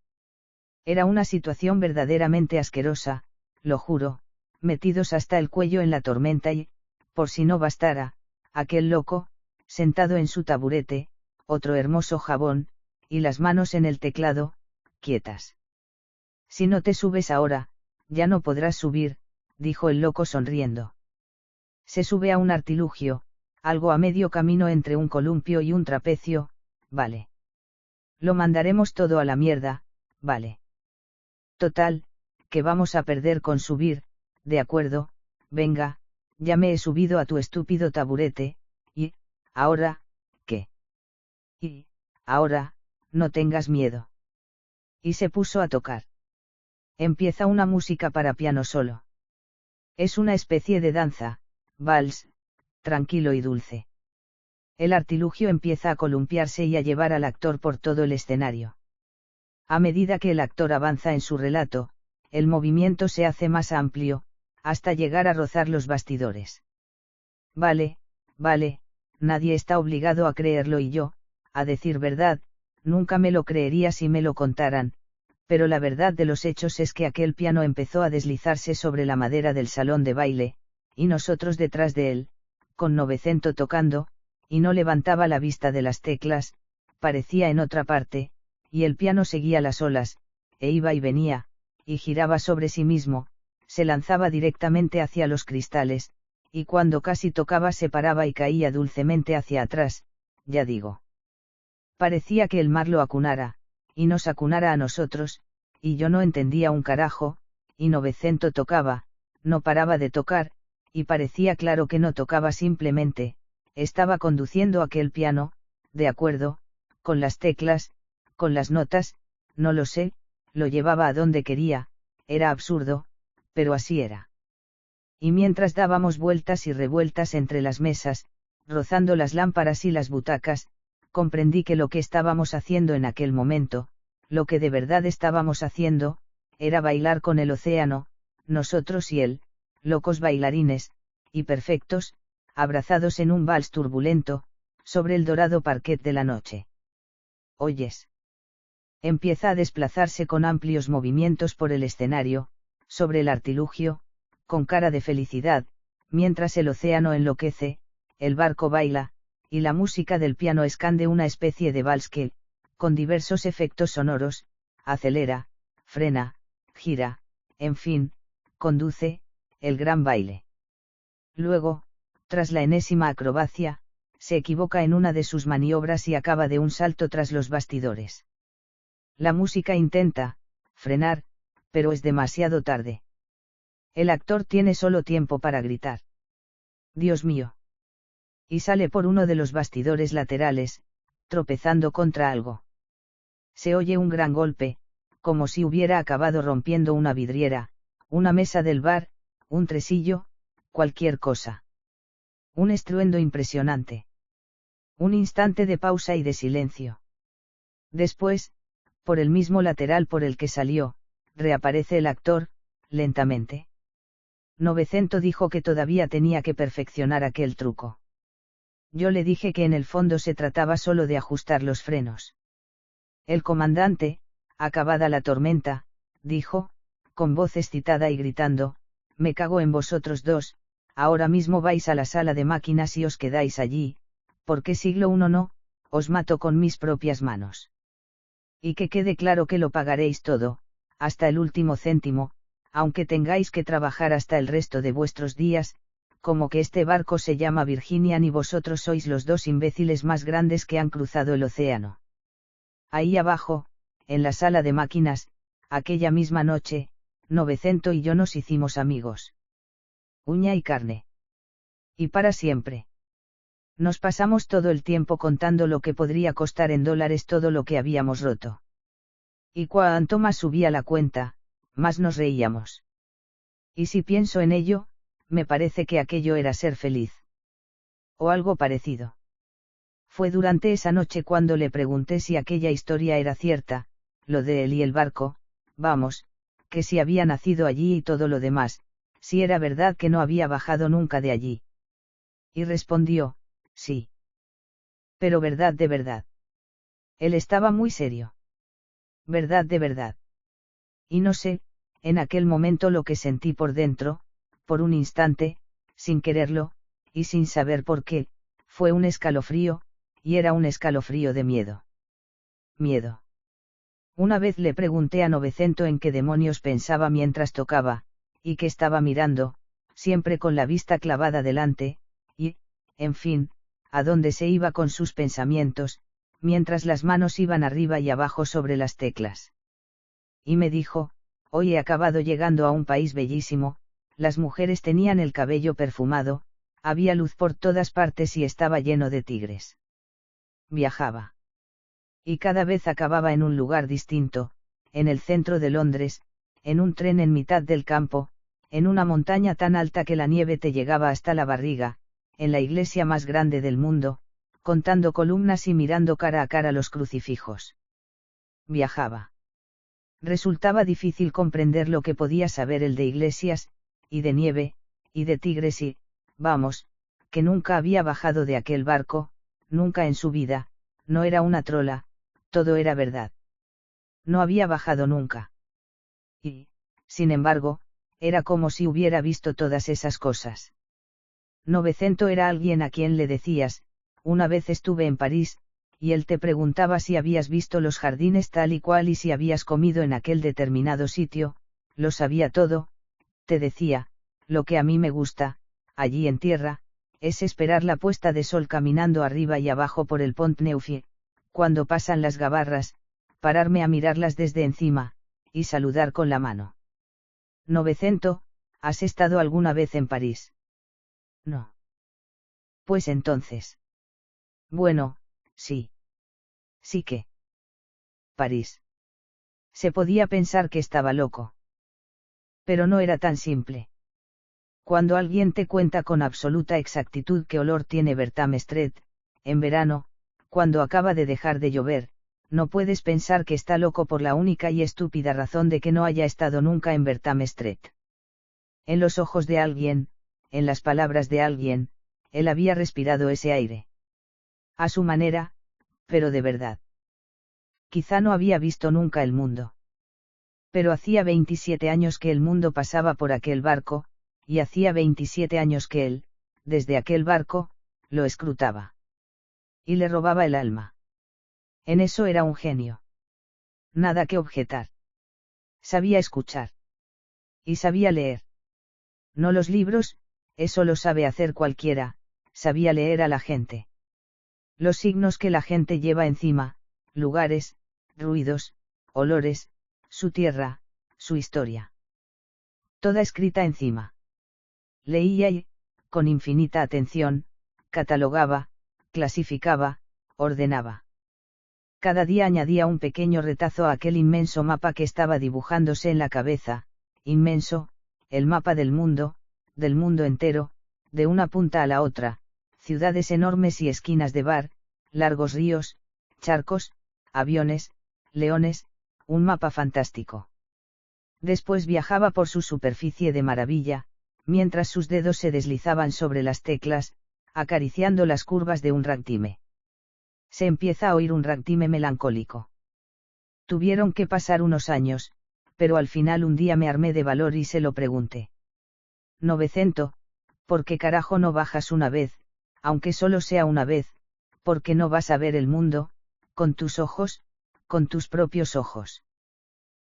Era una situación verdaderamente asquerosa, lo juro, metidos hasta el cuello en la tormenta y, por si no bastara, aquel loco, sentado en su taburete, otro hermoso jabón, y las manos en el teclado, quietas. Si no te subes ahora, ya no podrás subir, dijo el loco sonriendo. Se sube a un artilugio, algo a medio camino entre un columpio y un trapecio, vale. Lo mandaremos todo a la mierda, vale. Total, que vamos a perder con subir, de acuerdo, venga, ya me he subido a tu estúpido taburete, y, ahora, ¿qué? Y, ahora, no tengas miedo. Y se puso a tocar. Empieza una música para piano solo. Es una especie de danza, vals, tranquilo y dulce. El artilugio empieza a columpiarse y a llevar al actor por todo el escenario. A medida que el actor avanza en su relato, el movimiento se hace más amplio, hasta llegar a rozar los bastidores. Vale, nadie está obligado a creerlo y yo, a decir verdad, nunca me lo creería si me lo contaran, pero la verdad de los hechos es que aquel piano empezó a deslizarse sobre la madera del salón de baile, y nosotros detrás de él, con Novecento tocando, y no levantaba la vista de las teclas, parecía en otra parte, y el piano seguía las olas, e iba y venía, y giraba sobre sí mismo, se lanzaba directamente hacia los cristales, y cuando casi tocaba se paraba y caía dulcemente hacia atrás, ya digo. Parecía que el mar lo acunara, y nos acunara a nosotros, y yo no entendía un carajo, y Novecento tocaba, no paraba de tocar, y parecía claro que no tocaba simplemente, estaba conduciendo aquel piano, de acuerdo, con las teclas, con las notas, no lo sé, lo llevaba a donde quería, era absurdo, pero así era. Y mientras dábamos vueltas y revueltas entre las mesas, rozando las lámparas y las butacas, comprendí que lo que estábamos haciendo en aquel momento, lo que de verdad estábamos haciendo, era bailar con el océano, nosotros y él, locos bailarines, y perfectos, abrazados en un vals turbulento, sobre el dorado parquet de la noche. ¿Oyes? Empieza a desplazarse con amplios movimientos por el escenario, sobre el artilugio, con cara de felicidad, mientras el océano enloquece, el barco baila, y la música del piano escande una especie de vals que, con diversos efectos sonoros, acelera, frena, gira, en fin, conduce, el gran baile. Luego, tras la enésima acrobacia, se equivoca en una de sus maniobras y acaba de un salto tras los bastidores. La música intenta frenar, pero es demasiado tarde. El actor tiene solo tiempo para gritar: ¡Dios mío! Y sale por uno de los bastidores laterales, tropezando contra algo. Se oye un gran golpe, como si hubiera acabado rompiendo una vidriera, una mesa del bar, un tresillo, cualquier cosa. Un estruendo impresionante. Un instante de pausa y de silencio. Después, por el mismo lateral por el que salió, reaparece el actor, lentamente. Novecento dijo que todavía tenía que perfeccionar aquel truco. Yo le dije que en el fondo se trataba solo de ajustar los frenos. El comandante, acabada la tormenta, dijo, con voz excitada y gritando: me cago en vosotros dos, ahora mismo vais a la sala de máquinas y os quedáis allí, porque siglo I no, os mato con mis propias manos. Y que quede claro que lo pagaréis todo, hasta el último céntimo, aunque tengáis que trabajar hasta el resto de vuestros días, como que este barco se llama Virginian y vosotros sois los dos imbéciles más grandes que han cruzado el océano. Ahí abajo, en la sala de máquinas, aquella misma noche, Novecento y yo nos hicimos amigos. Uña y carne. Y para siempre. Nos pasamos todo el tiempo contando lo que podría costar en dólares todo lo que habíamos roto. Y cuanto más subía la cuenta, más nos reíamos. Y si pienso en ello, me parece que aquello era ser feliz. O algo parecido. Fue durante esa noche cuando le pregunté si aquella historia era cierta, lo de él y el barco, vamos, que si había nacido allí y todo lo demás, si era verdad que no había bajado nunca de allí. Y respondió: sí. Pero verdad de verdad. Él estaba muy serio. Verdad de verdad. Y no sé, en aquel momento lo que sentí por dentro, por un instante, sin quererlo, y sin saber por qué, fue un escalofrío, y era un escalofrío de miedo. Miedo. Una vez le pregunté a Novecento en qué demonios pensaba mientras tocaba, y que estaba mirando, siempre con la vista clavada delante, y, en fin, a dónde se iba con sus pensamientos, mientras las manos iban arriba y abajo sobre las teclas. Y me dijo: hoy he acabado llegando a un país bellísimo, las mujeres tenían el cabello perfumado, había luz por todas partes y estaba lleno de tigres. Viajaba. Y cada vez acababa en un lugar distinto, en el centro de Londres, en un tren en mitad del campo, en una montaña tan alta que la nieve te llegaba hasta la barriga, en la iglesia más grande del mundo, contando columnas y mirando cara a cara los crucifijos. Viajaba. Resultaba difícil comprender lo que podía saber el de iglesias, y de nieve, y de tigres y, vamos, que nunca había bajado de aquel barco, nunca en su vida, no era una trola, todo era verdad. No había bajado nunca. Y, sin embargo, era como si hubiera visto todas esas cosas. Novecento era alguien a quien le decías: una vez estuve en París, y él te preguntaba si habías visto los jardines tal y cual y si habías comido en aquel determinado sitio, lo sabía todo, te decía: lo que a mí me gusta, allí en tierra, es esperar la puesta de sol caminando arriba y abajo por el Pont Neuf, cuando pasan las gabarras, pararme a mirarlas desde encima, y saludar con la mano. Novecento, ¿has estado alguna vez en París? No. Pues entonces. Bueno, sí. Sí que. París. Se podía pensar que estaba loco. Pero no era tan simple. Cuando alguien te cuenta con absoluta exactitud qué olor tiene Bertram Street, en verano, cuando acaba de dejar de llover, no puedes pensar que está loco por la única y estúpida razón de que no haya estado nunca en Bertram Street. En los ojos de alguien, en las palabras de alguien, él había respirado ese aire. A su manera, pero de verdad. Quizá no había visto nunca el mundo. Pero hacía 27 años que el mundo pasaba por aquel barco, y hacía 27 años que él, desde aquel barco, lo escrutaba. Y le robaba el alma. En eso era un genio. Nada que objetar. Sabía escuchar. Y sabía leer. No los libros, eso lo sabe hacer cualquiera, sabía leer a la gente. Los signos que la gente lleva encima, lugares, ruidos, olores, su tierra, su historia. Toda escrita encima. Leía y, con infinita atención, catalogaba, clasificaba, ordenaba. Cada día añadía un pequeño retazo a aquel inmenso mapa que estaba dibujándose en la cabeza, inmenso, el mapa del mundo entero, de una punta a la otra, ciudades enormes y esquinas de bar, largos ríos, charcos, aviones, leones, un mapa fantástico. Después viajaba por su superficie de maravilla, mientras sus dedos se deslizaban sobre las teclas, acariciando las curvas de un ragtime. Se empieza a oír un ragtime melancólico. Tuvieron que pasar unos años, pero al final un día me armé de valor y se lo pregunté. 900, ¿por qué carajo no bajas una vez, aunque solo sea una vez, porque no vas a ver el mundo, con tus ojos, con tus propios ojos?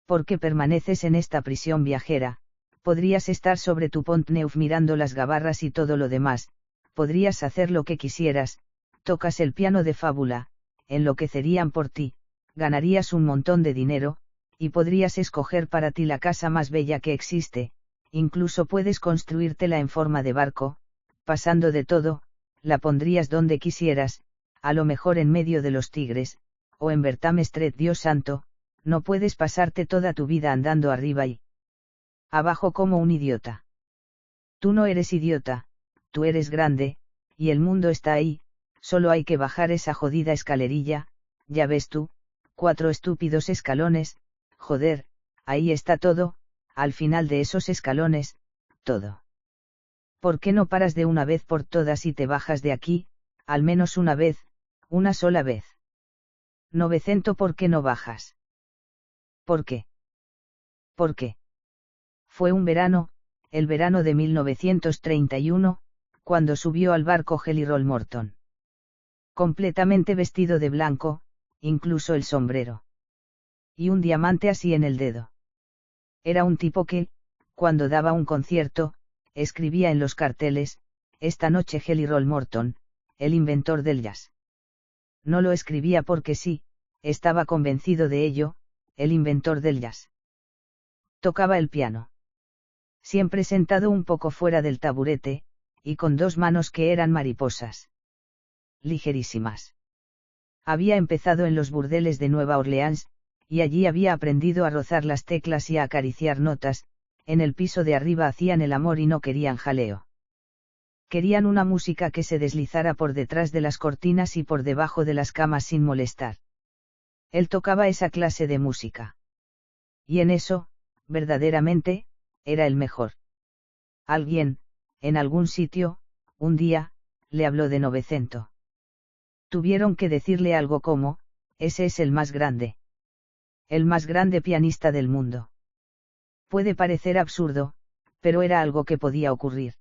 ¿Por qué permaneces en esta prisión viajera? Podrías estar sobre tu Pont Neuf mirando las gabarras y todo lo demás, podrías hacer lo que quisieras, tocas el piano de fábula, enloquecerían por ti, ganarías un montón de dinero, y podrías escoger para ti la casa más bella que existe, incluso puedes construírtela en forma de barco, pasando de todo, la pondrías donde quisieras, a lo mejor en medio de los Tigres, o en Bertram Street. Dios santo, no puedes pasarte toda tu vida andando arriba y abajo como un idiota. Tú no eres idiota, tú eres grande, y el mundo está ahí, solo hay que bajar esa jodida escalerilla, ya ves tú, 4 estúpidos escalones, joder, ahí está todo, al final de esos escalones, todo. ¿Por qué no paras de una vez por todas y te bajas de aquí, al menos una vez, una sola vez? 900. ¿Por qué no bajas? ¿Por qué? ¿Por qué? Fue un verano, el verano de 1931, cuando subió al barco Jelly Roll Morton. Completamente vestido de blanco, incluso el sombrero. Y un diamante así en el dedo. Era un tipo que, cuando daba un concierto, escribía en los carteles, esta noche Jelly Roll Morton, el inventor del jazz. No lo escribía porque sí, estaba convencido de ello, el inventor del jazz. Tocaba el piano. Siempre sentado un poco fuera del taburete, y con 2 manos que eran mariposas. Ligerísimas. Había empezado en los burdeles de Nueva Orleans, y allí había aprendido a rozar las teclas y a acariciar notas, en el piso de arriba hacían el amor y no querían jaleo. Querían una música que se deslizara por detrás de las cortinas y por debajo de las camas sin molestar. Él tocaba esa clase de música. Y en eso, verdaderamente, era el mejor. Alguien, en algún sitio, un día, le habló de 900. Tuvieron que decirle algo como, ese es el más grande. El más grande pianista del mundo. Puede parecer absurdo, pero era algo que podía ocurrir.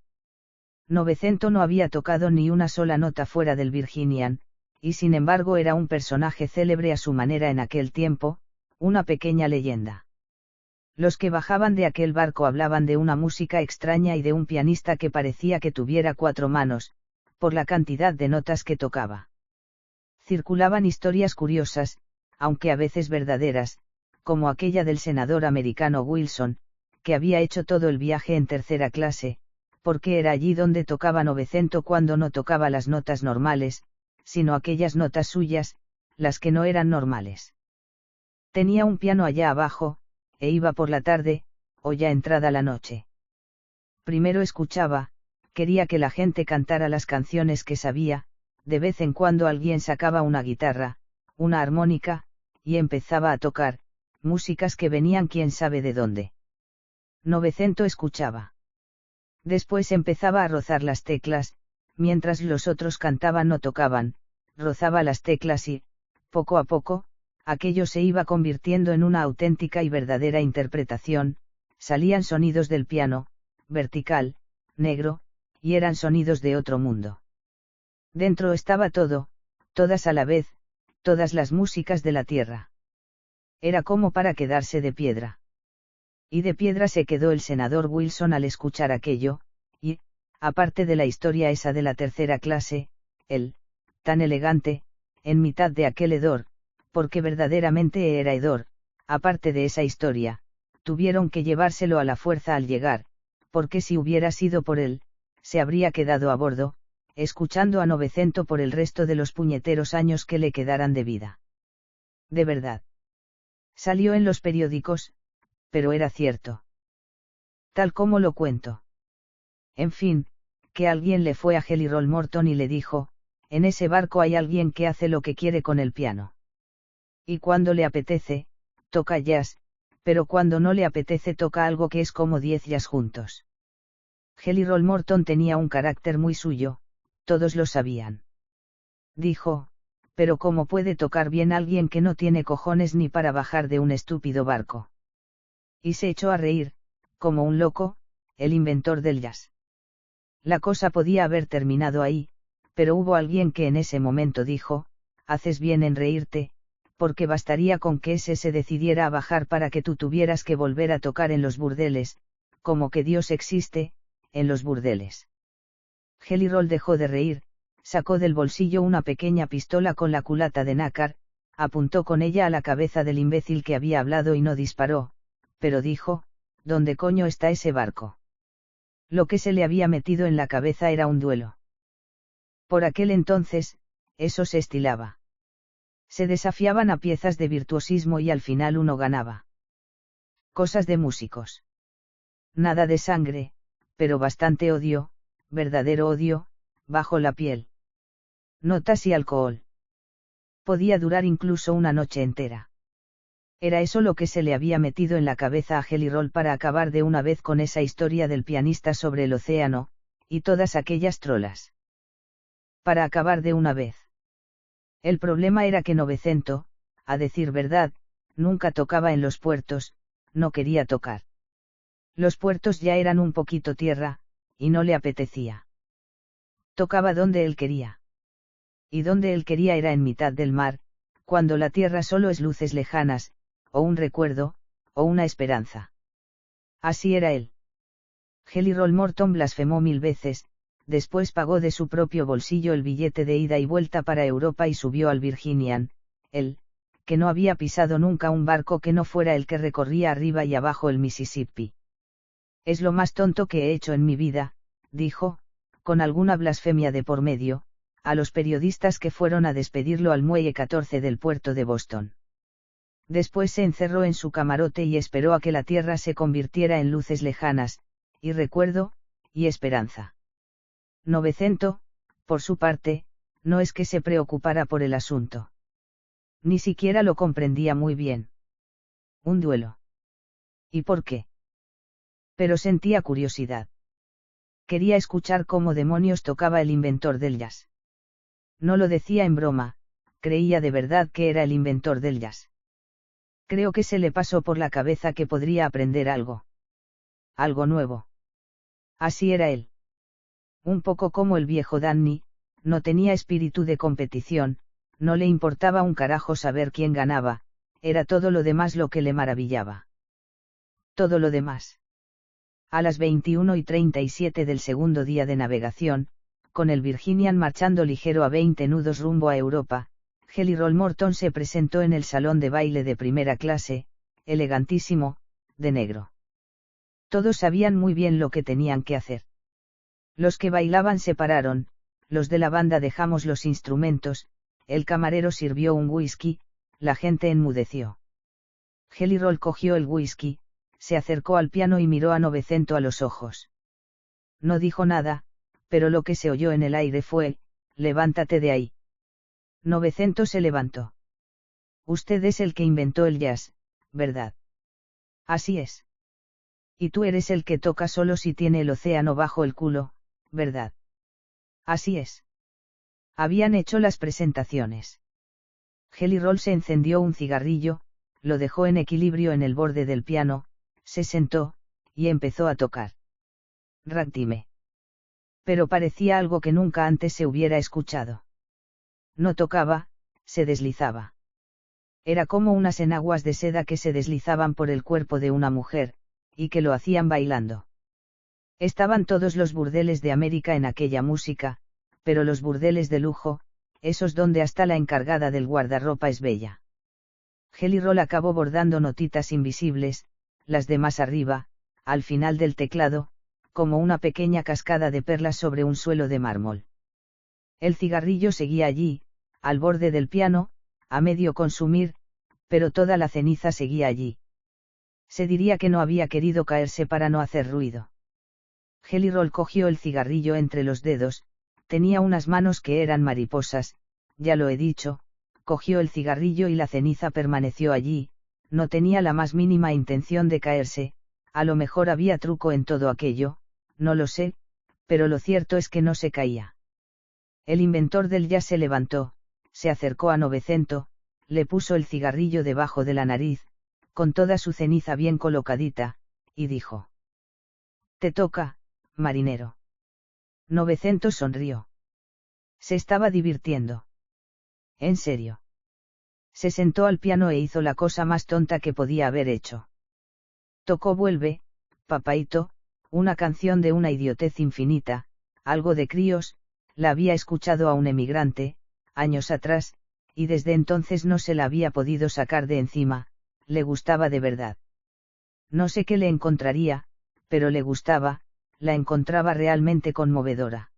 900 no había tocado ni una sola nota fuera del Virginian, y sin embargo era un personaje célebre a su manera en aquel tiempo, una pequeña leyenda. Los que bajaban de aquel barco hablaban de una música extraña y de un pianista que parecía que tuviera 4 manos, por la cantidad de notas que tocaba. Circulaban historias curiosas, aunque a veces verdaderas, como aquella del senador americano Wilson, que había hecho todo el viaje en tercera clase, porque era allí donde tocaba Novecento cuando no tocaba las notas normales, sino aquellas notas suyas, las que no eran normales. Tenía un piano allá abajo, e iba por la tarde, o ya entrada la noche. Primero escuchaba, quería que la gente cantara las canciones que sabía, de vez en cuando alguien sacaba una guitarra, una armónica, y empezaba a tocar, músicas que venían quién sabe de dónde. Novecento escuchaba. Después empezaba a rozar las teclas, mientras los otros cantaban o tocaban, rozaba las teclas y, poco a poco, aquello se iba convirtiendo en una auténtica y verdadera interpretación, salían sonidos del piano, vertical, negro, y eran sonidos de otro mundo. Dentro estaba todo, todas a la vez, todas las músicas de la tierra. Era como para quedarse de piedra. Y de piedra se quedó el senador Wilson al escuchar aquello, y, aparte de la historia esa de la tercera clase, él, tan elegante, en mitad de aquel hedor, porque verdaderamente era hedor, aparte de esa historia, tuvieron que llevárselo a la fuerza al llegar, porque si hubiera sido por él, se habría quedado a bordo, escuchando a Novecento por el resto de los puñeteros años que le quedaran de vida. De verdad. Salió en los periódicos, pero era cierto. Tal como lo cuento. En fin, que alguien le fue a Jelly Roll Morton y le dijo, en ese barco hay alguien que hace lo que quiere con el piano. Y cuando le apetece, toca jazz, pero cuando no le apetece toca algo que es como 10 jazz juntos. Jelly Roll Morton tenía un carácter muy suyo, todos lo sabían. Dijo, pero ¿cómo puede tocar bien alguien que no tiene cojones ni para bajar de un estúpido barco? Y se echó a reír, como un loco, el inventor del jazz. La cosa podía haber terminado ahí, pero hubo alguien que en ese momento dijo, haces bien en reírte, porque bastaría con que ese se decidiera a bajar para que tú tuvieras que volver a tocar en los burdeles, como que Dios existe, en los burdeles. Jelly Roll dejó de reír, sacó del bolsillo una pequeña pistola con la culata de nácar, apuntó con ella a la cabeza del imbécil que había hablado y no disparó, pero dijo, ¿dónde coño está ese barco? Lo que se le había metido en la cabeza era un duelo. Por aquel entonces, eso se estilaba. Se desafiaban a piezas de virtuosismo y al final uno ganaba. Cosas de músicos. Nada de sangre, pero bastante odio, verdadero odio, bajo la piel. Notas y alcohol. Podía durar incluso una noche entera. Era eso lo que se le había metido en la cabeza a Jelly Roll para acabar de una vez con esa historia del pianista sobre el océano, y todas aquellas trolas. Para acabar de una vez. El problema era que Novecento, a decir verdad, nunca tocaba en los puertos, no quería tocar. Los puertos ya eran un poquito tierra, y no le apetecía. Tocaba donde él quería. Y donde él quería era en mitad del mar, cuando la tierra solo es luces lejanas, o un recuerdo, o una esperanza. Así era él. Jelly Roll Morton blasfemó 1000 veces, después pagó de su propio bolsillo el billete de ida y vuelta para Europa y subió al Virginian, él, que no había pisado nunca un barco que no fuera el que recorría arriba y abajo el Mississippi. Es lo más tonto que he hecho en mi vida, dijo, con alguna blasfemia de por medio, a los periodistas que fueron a despedirlo al muelle 14 del puerto de Boston. Después se encerró en su camarote y esperó a que la tierra se convirtiera en luces lejanas, y recuerdo, y esperanza. Novecento, por su parte, no es que se preocupara por el asunto. Ni siquiera lo comprendía muy bien. Un duelo. ¿Y por qué? Pero sentía curiosidad. Quería escuchar cómo demonios tocaba el inventor del jazz. No lo decía en broma, creía de verdad que era el inventor del jazz. Creo que se le pasó por la cabeza que podría aprender algo. Algo nuevo. Así era él. Un poco como el viejo Danny, no tenía espíritu de competición, no le importaba un carajo saber quién ganaba, era todo lo demás lo que le maravillaba. Todo lo demás. A las 21:37 del segundo día de navegación, con el Virginian marchando ligero a 20 nudos rumbo a Europa, Jelly Roll Morton se presentó en el salón de baile de primera clase, elegantísimo, de negro. Todos sabían muy bien lo que tenían que hacer. Los que bailaban se pararon, los de la banda dejamos los instrumentos, el camarero sirvió un whisky, la gente enmudeció. Jelly Roll cogió el whisky, se acercó al piano y miró a Novecento a los ojos. No dijo nada, pero lo que se oyó en el aire fue: levántate de ahí. Novecento se levantó. Usted es el que inventó el jazz, ¿verdad? Así es. Y tú eres el que toca solo si tiene el océano bajo el culo, ¿verdad? Así es. Habían hecho las presentaciones. Jelly Roll se encendió un cigarrillo, lo dejó en equilibrio en el borde del piano, se sentó, y empezó a tocar. Ragtime. Pero parecía algo que nunca antes se hubiera escuchado. No tocaba, se deslizaba. Era como unas enaguas de seda que se deslizaban por el cuerpo de una mujer, y que lo hacían bailando. Estaban todos los burdeles de América en aquella música, pero los burdeles de lujo, esos donde hasta la encargada del guardarropa es bella. Jelly Roll acabó bordando notitas invisibles, las de más arriba, al final del teclado, como una pequeña cascada de perlas sobre un suelo de mármol. El cigarrillo seguía allí, al borde del piano, a medio consumir, pero toda la ceniza seguía allí. Se diría que no había querido caerse para no hacer ruido. Jelly Roll cogió el cigarrillo entre los dedos, tenía unas manos que eran mariposas, ya lo he dicho, cogió el cigarrillo y la ceniza permaneció allí, no tenía la más mínima intención de caerse, a lo mejor había truco en todo aquello, no lo sé, pero lo cierto es que no se caía. El inventor del jazz se levantó, se acercó a Novecento, le puso el cigarrillo debajo de la nariz, con toda su ceniza bien colocadita, y dijo: «Te toca, marinero». Novecento sonrió. Se estaba divirtiendo. ¿En serio? Se sentó al piano e hizo la cosa más tonta que podía haber hecho. Tocó Vuelve, papaíto, una canción de una idiotez infinita, algo de críos, la había escuchado a un emigrante, años atrás, y desde entonces no se la había podido sacar de encima, le gustaba de verdad. No sé qué le encontraría, pero le gustaba, la encontraba realmente conmovedora.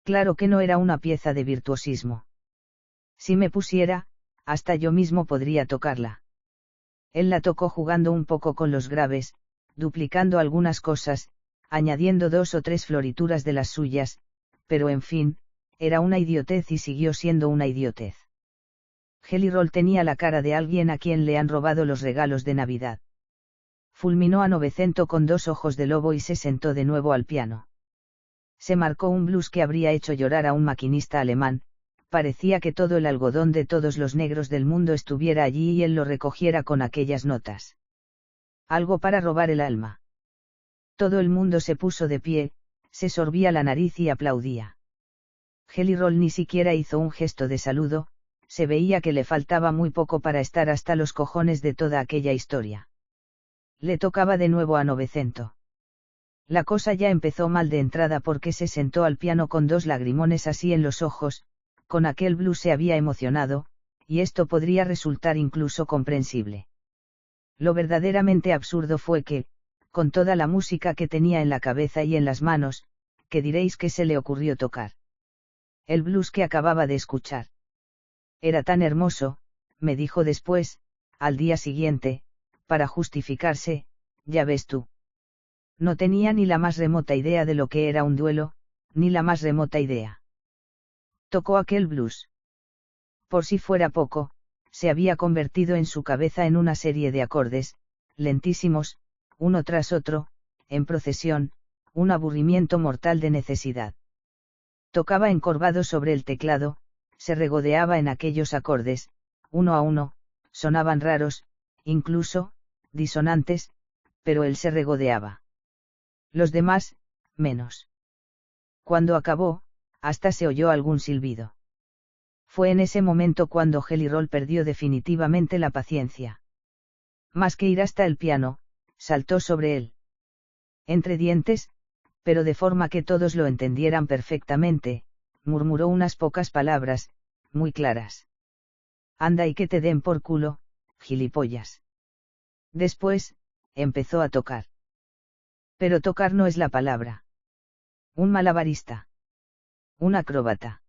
Claro que no era una pieza de virtuosismo. Si me pusiera, hasta yo mismo podría tocarla. Él la tocó jugando un poco con los graves, duplicando algunas cosas, añadiendo 2 o 3 florituras de las suyas, pero en fin, era una idiotez y siguió siendo una idiotez. Jelly Roll tenía la cara de alguien a quien le han robado los regalos de Navidad. Fulminó a Novecento con 2 ojos de lobo y se sentó de nuevo al piano. Se marcó un blues que habría hecho llorar a un maquinista alemán, parecía que todo el algodón de todos los negros del mundo estuviera allí y él lo recogiera con aquellas notas. Algo para robar el alma. Todo el mundo se puso de pie, se sorbía la nariz y aplaudía. Jelly Roll ni siquiera hizo un gesto de saludo, se veía que le faltaba muy poco para estar hasta los cojones de toda aquella historia. Le tocaba de nuevo a Novecento. La cosa ya empezó mal de entrada porque se sentó al piano con 2 lagrimones así en los ojos, con aquel blues se había emocionado, y esto podría resultar incluso comprensible. Lo verdaderamente absurdo fue que, con toda la música que tenía en la cabeza y en las manos, ¿qué diréis que se le ocurrió tocar? El blues que acababa de escuchar. Era tan hermoso, me dijo después, al día siguiente, para justificarse, ya ves tú. No tenía ni la más remota idea de lo que era un duelo, ni la más remota idea. Tocó aquel blues. Por si fuera poco, se había convertido en su cabeza en una serie de acordes, lentísimos, uno tras otro, en procesión, un aburrimiento mortal de necesidad. Tocaba encorvado sobre el teclado, se regodeaba en aquellos acordes, uno a uno, sonaban raros, incluso, disonantes, pero él se regodeaba. Los demás, menos. Cuando acabó, hasta se oyó algún silbido. Fue en ese momento cuando Jelly Roll perdió definitivamente la paciencia. Más que ir hasta el piano, saltó sobre él. Entre dientes, pero de forma que todos lo entendieran perfectamente, murmuró unas pocas palabras, muy claras. Anda y que te den por culo, gilipollas. Después, empezó a tocar. Pero tocar no es la palabra. Un malabarista. Un acróbata.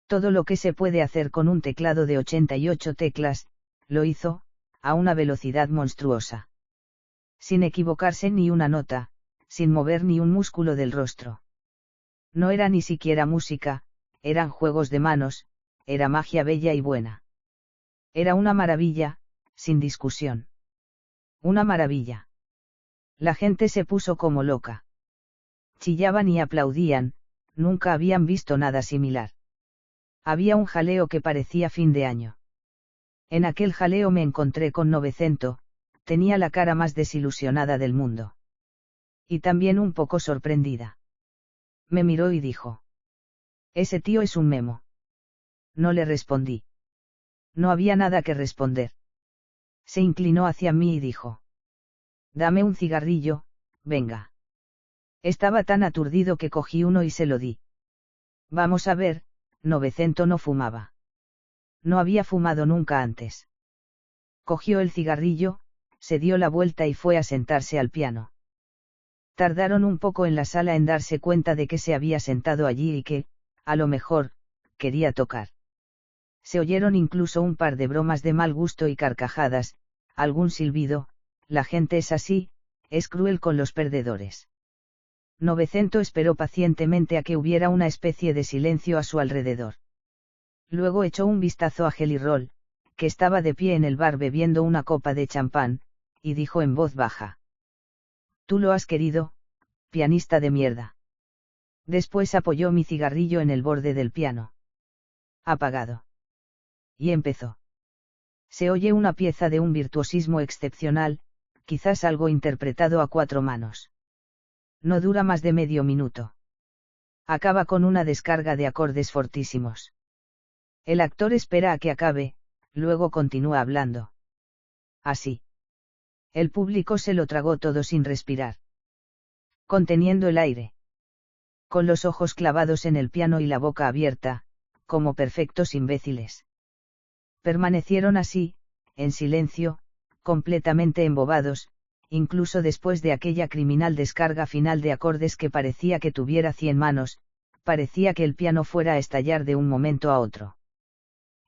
Todo lo que se puede hacer con un teclado de 88 teclas, lo hizo, a una velocidad monstruosa. Sin equivocarse ni una nota, sin mover ni un músculo del rostro. No era ni siquiera música, eran juegos de manos, era magia bella y buena. Era una maravilla, sin discusión. Una maravilla. La gente se puso como loca. Chillaban y aplaudían, nunca habían visto nada similar. Había un jaleo que parecía fin de año. En aquel jaleo me encontré con Novecento, tenía la cara más desilusionada del mundo. Y también un poco sorprendida. Me miró y dijo: «Ese tío es un memo». No le respondí. No había nada que responder. Se inclinó hacia mí y dijo: «Dame un cigarrillo, venga». Estaba tan aturdido que cogí uno y se lo di. Vamos a ver, Novecento no fumaba. No había fumado nunca antes. Cogió el cigarrillo, se dio la vuelta y fue a sentarse al piano. Tardaron un poco en la sala en darse cuenta de que se había sentado allí y que, a lo mejor, quería tocar. Se oyeron incluso un par de bromas de mal gusto y carcajadas, algún silbido. La gente es así, es cruel con los perdedores. Novecento esperó pacientemente a que hubiera una especie de silencio a su alrededor. Luego echó un vistazo a Jelly Roll, que estaba de pie en el bar bebiendo una copa de champán, y dijo en voz baja: «Tú lo has querido, pianista de mierda». Después apoyó mi cigarrillo en el borde del piano. Apagado. Y empezó. Se oye una pieza de un virtuosismo excepcional, quizás algo interpretado a 4 manos. No dura más de medio minuto. Acaba con una descarga de acordes fortísimos. El actor espera a que acabe, luego continúa hablando. Así. El público se lo tragó todo sin respirar. Conteniendo el aire. Con los ojos clavados en el piano y la boca abierta, como perfectos imbéciles. Permanecieron así, en silencio, completamente embobados, incluso después de aquella criminal descarga final de acordes que parecía que tuviera 100 manos, parecía que el piano fuera a estallar de un momento a otro.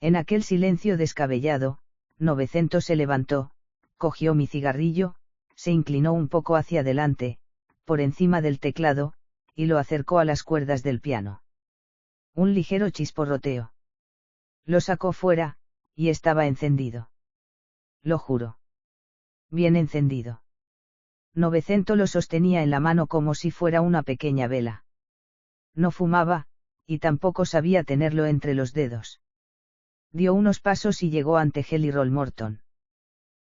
En aquel silencio descabellado, Novecento se levantó, cogió mi cigarrillo, se inclinó un poco hacia adelante, por encima del teclado, y lo acercó a las cuerdas del piano. Un ligero chisporroteo. Lo sacó fuera, y estaba encendido. Lo juro. Bien encendido. Novecento lo sostenía en la mano como si fuera una pequeña vela. No fumaba, y tampoco sabía tenerlo entre los dedos. Dio unos pasos y llegó ante Jelly Roll Morton.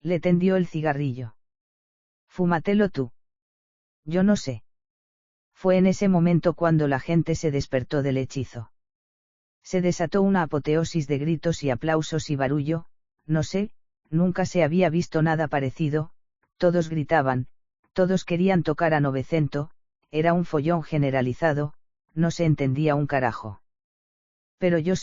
Le tendió el cigarrillo. «Fúmatelo tú». «Yo no sé». Fue en ese momento cuando la gente se despertó del hechizo. Se desató una apoteosis de gritos y aplausos y barullo, no sé, nunca se había visto nada parecido, todos gritaban, todos querían tocar a Novecento, era un follón generalizado, no se entendía un carajo. Pero yo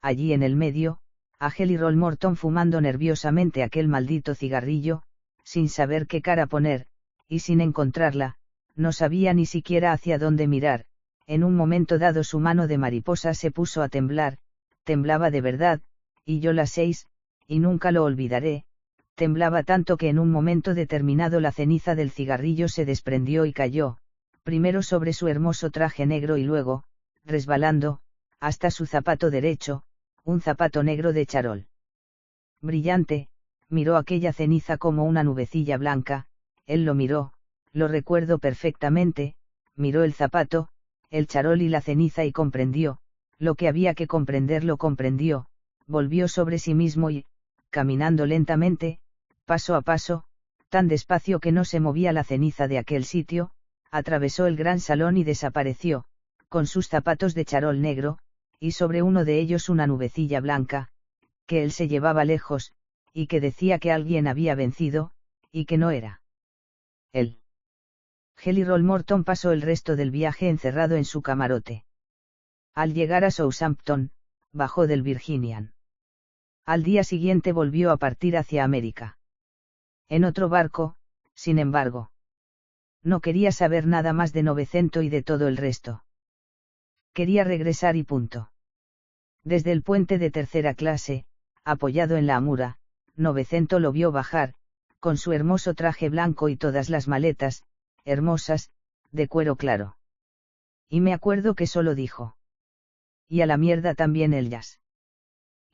allí en el medio, a Jelly Roll Morton fumando nerviosamente aquel maldito cigarrillo, sin saber qué cara poner, y sin encontrarla, no sabía ni siquiera hacia dónde mirar. En un momento dado su mano de mariposa se puso a temblar, temblaba de verdad, y yo y nunca lo olvidaré, temblaba tanto que en un momento determinado la ceniza del cigarrillo se desprendió y cayó, primero sobre su hermoso traje negro y luego, resbalando, hasta su zapato derecho, un zapato negro de charol. Brillante, miró aquella ceniza como una nubecilla blanca, él lo miró, lo recuerdo perfectamente, miró el zapato, el charol y la ceniza y comprendió, lo que había que comprender lo comprendió, volvió sobre sí mismo y, caminando lentamente, paso a paso, tan despacio que no se movía la ceniza de aquel sitio, atravesó el gran salón y desapareció, con sus zapatos de charol negro, y sobre uno de ellos una nubecilla blanca, que él se llevaba lejos, y que decía que alguien había vencido, y que no era él. Jelly Roll Morton pasó el resto del viaje encerrado en su camarote. Al llegar a Southampton, bajó del Virginian. Al día siguiente volvió a partir hacia América. En otro barco, sin embargo. No quería saber nada más de Novecento y de todo el resto. Quería regresar y punto. Desde el puente de tercera clase, apoyado en la amura, Novecento lo vio bajar, con su hermoso traje blanco y todas las maletas, hermosas, de cuero claro. Y me acuerdo que solo dijo. Y a la mierda también el jazz.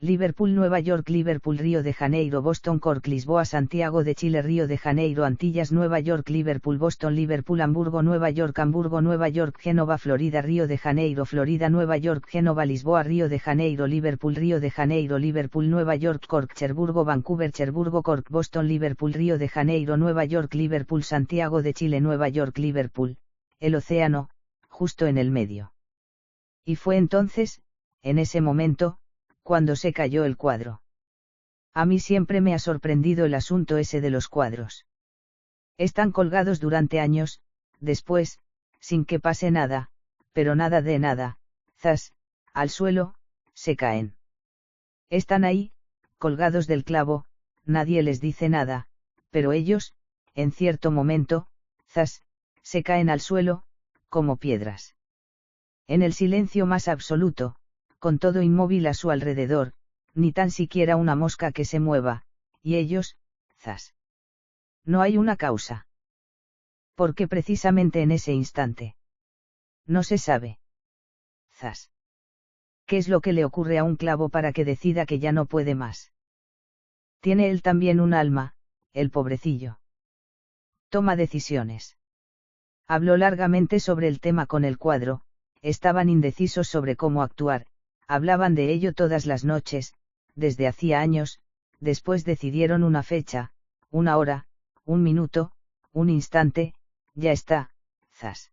Liverpool, Nueva York, Liverpool, Río de Janeiro, Boston, Cork, Lisboa, Santiago de Chile, Río de Janeiro, Antillas, Nueva York, Liverpool, Boston, Liverpool, Hamburgo, Nueva York, Hamburgo, Nueva York, Génova, Florida, Río de Janeiro, Florida, Nueva York, Génova, Lisboa, Río de Janeiro, Liverpool, Río de Janeiro, Liverpool, Nueva York, Cork, Cherburgo, Vancouver, Cherburgo, Cork, Boston, Liverpool, Río de Janeiro, Nueva York, Liverpool, Santiago de Chile, Nueva York, Liverpool, el océano, justo en el medio. Y fue entonces, en ese momento, cuando se cayó el cuadro. A mí siempre me ha sorprendido el asunto ese de los cuadros. Están colgados durante años, después, sin que pase nada, pero nada de nada, zas, al suelo, se caen. Están ahí, colgados del clavo, nadie les dice nada, pero ellos, en cierto momento, zas, se caen al suelo, como piedras. En el silencio más absoluto, con todo inmóvil a su alrededor, ni tan siquiera una mosca que se mueva, y ellos, zas. No hay una causa. ¿Por qué precisamente en ese instante? No se sabe. Zas. ¿Qué es lo que le ocurre a un clavo para que decida que ya no puede más? Tiene él también un alma, el pobrecillo. Toma decisiones. Habló largamente sobre el tema con el cuadro, estaban indecisos sobre cómo actuar. Hablaban de ello todas las noches, desde hacía años, después decidieron una fecha, una hora, un minuto, un instante, ya está, zas.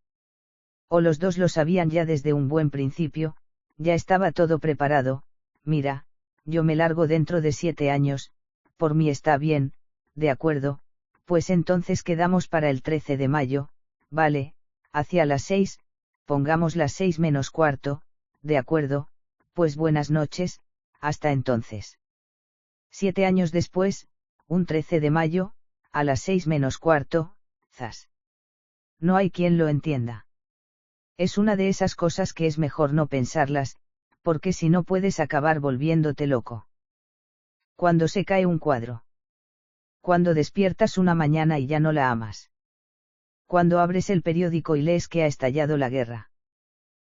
O los dos lo sabían ya desde un buen principio, ya estaba todo preparado. Mira, yo me largo dentro de 7 años, por mí está bien, de acuerdo, pues entonces quedamos para el 13 de mayo, vale, hacia las 6, pongamos las 6 menos cuarto, de acuerdo. Pues buenas noches, hasta entonces. 7 años después, un 13 de mayo, a las 6 menos cuarto, zas. No hay quien lo entienda. Es una de esas cosas que es mejor no pensarlas, porque si no puedes acabar volviéndote loco. Cuando se cae un cuadro. Cuando despiertas una mañana y ya no la amas. Cuando abres el periódico y lees que ha estallado la guerra.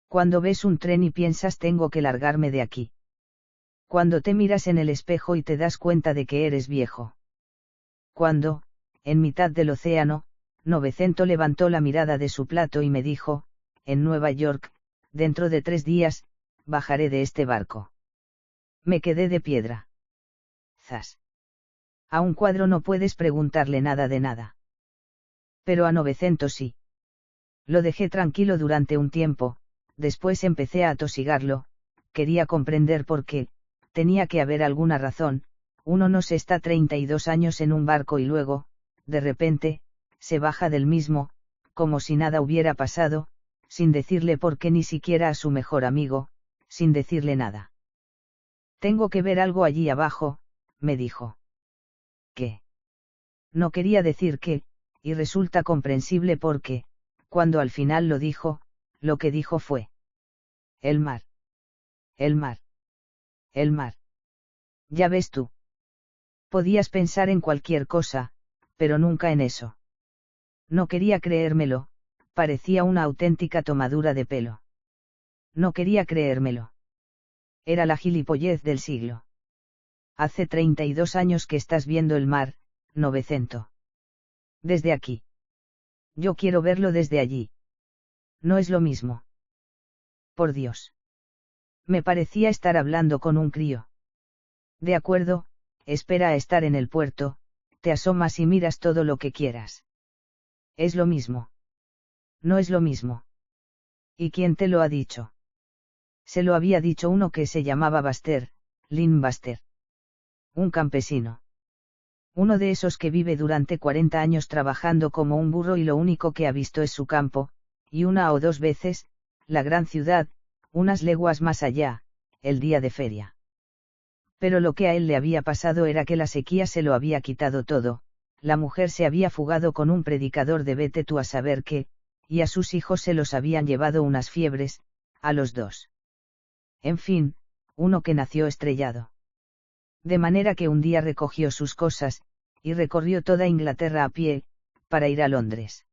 Cuando ves un tren y piensas tengo que largarme de aquí. Cuando te miras en el espejo y te das cuenta de que eres viejo. Cuando, en mitad del océano, Novecento levantó la mirada de su plato y me dijo, en Nueva York, dentro de 3 días, bajaré de este barco. Me quedé de piedra. Zas. A un cuadro no puedes preguntarle nada de nada. Pero a Novecento sí. Lo dejé tranquilo durante un tiempo. Después empecé a atosigarlo, quería comprender por qué, tenía que haber alguna razón, uno no se está 32 años en un barco y luego, de repente, se baja del mismo, como si nada hubiera pasado, sin decirle por qué ni siquiera a su mejor amigo, sin decirle nada. Tengo que ver algo allí abajo, me dijo. ¿Qué? No quería decir qué, y resulta comprensible porque, cuando al final lo dijo, lo que dijo fue: el mar. El mar. El mar. Ya ves tú. Podías pensar en cualquier cosa, pero nunca en eso. No quería creérmelo, parecía una auténtica tomadura de pelo. No quería creérmelo. Era la gilipollez del siglo. Hace 32 años que estás viendo el mar, Novecento. Desde aquí. Yo quiero verlo desde allí. No es lo mismo. Por Dios. Me parecía estar hablando con un crío. De acuerdo, espera a estar en el puerto, te asomas y miras todo lo que quieras. Es lo mismo. No es lo mismo. ¿Y quién te lo ha dicho? Se lo había dicho uno que se llamaba Baster, Lynn Baster. Un campesino. Uno de esos que vive durante 40 años trabajando como un burro y lo único que ha visto es su campo, y 1 o 2 veces, la gran ciudad, unas leguas más allá, el día de feria. Pero lo que a él le había pasado era que la sequía se lo había quitado todo, la mujer se había fugado con un predicador de vete tú a saber qué, y a sus hijos se los habían llevado unas fiebres, a los dos. En fin, uno que nació estrellado. De manera que un día recogió sus cosas, y recorrió toda Inglaterra a pie, para ir a Londres.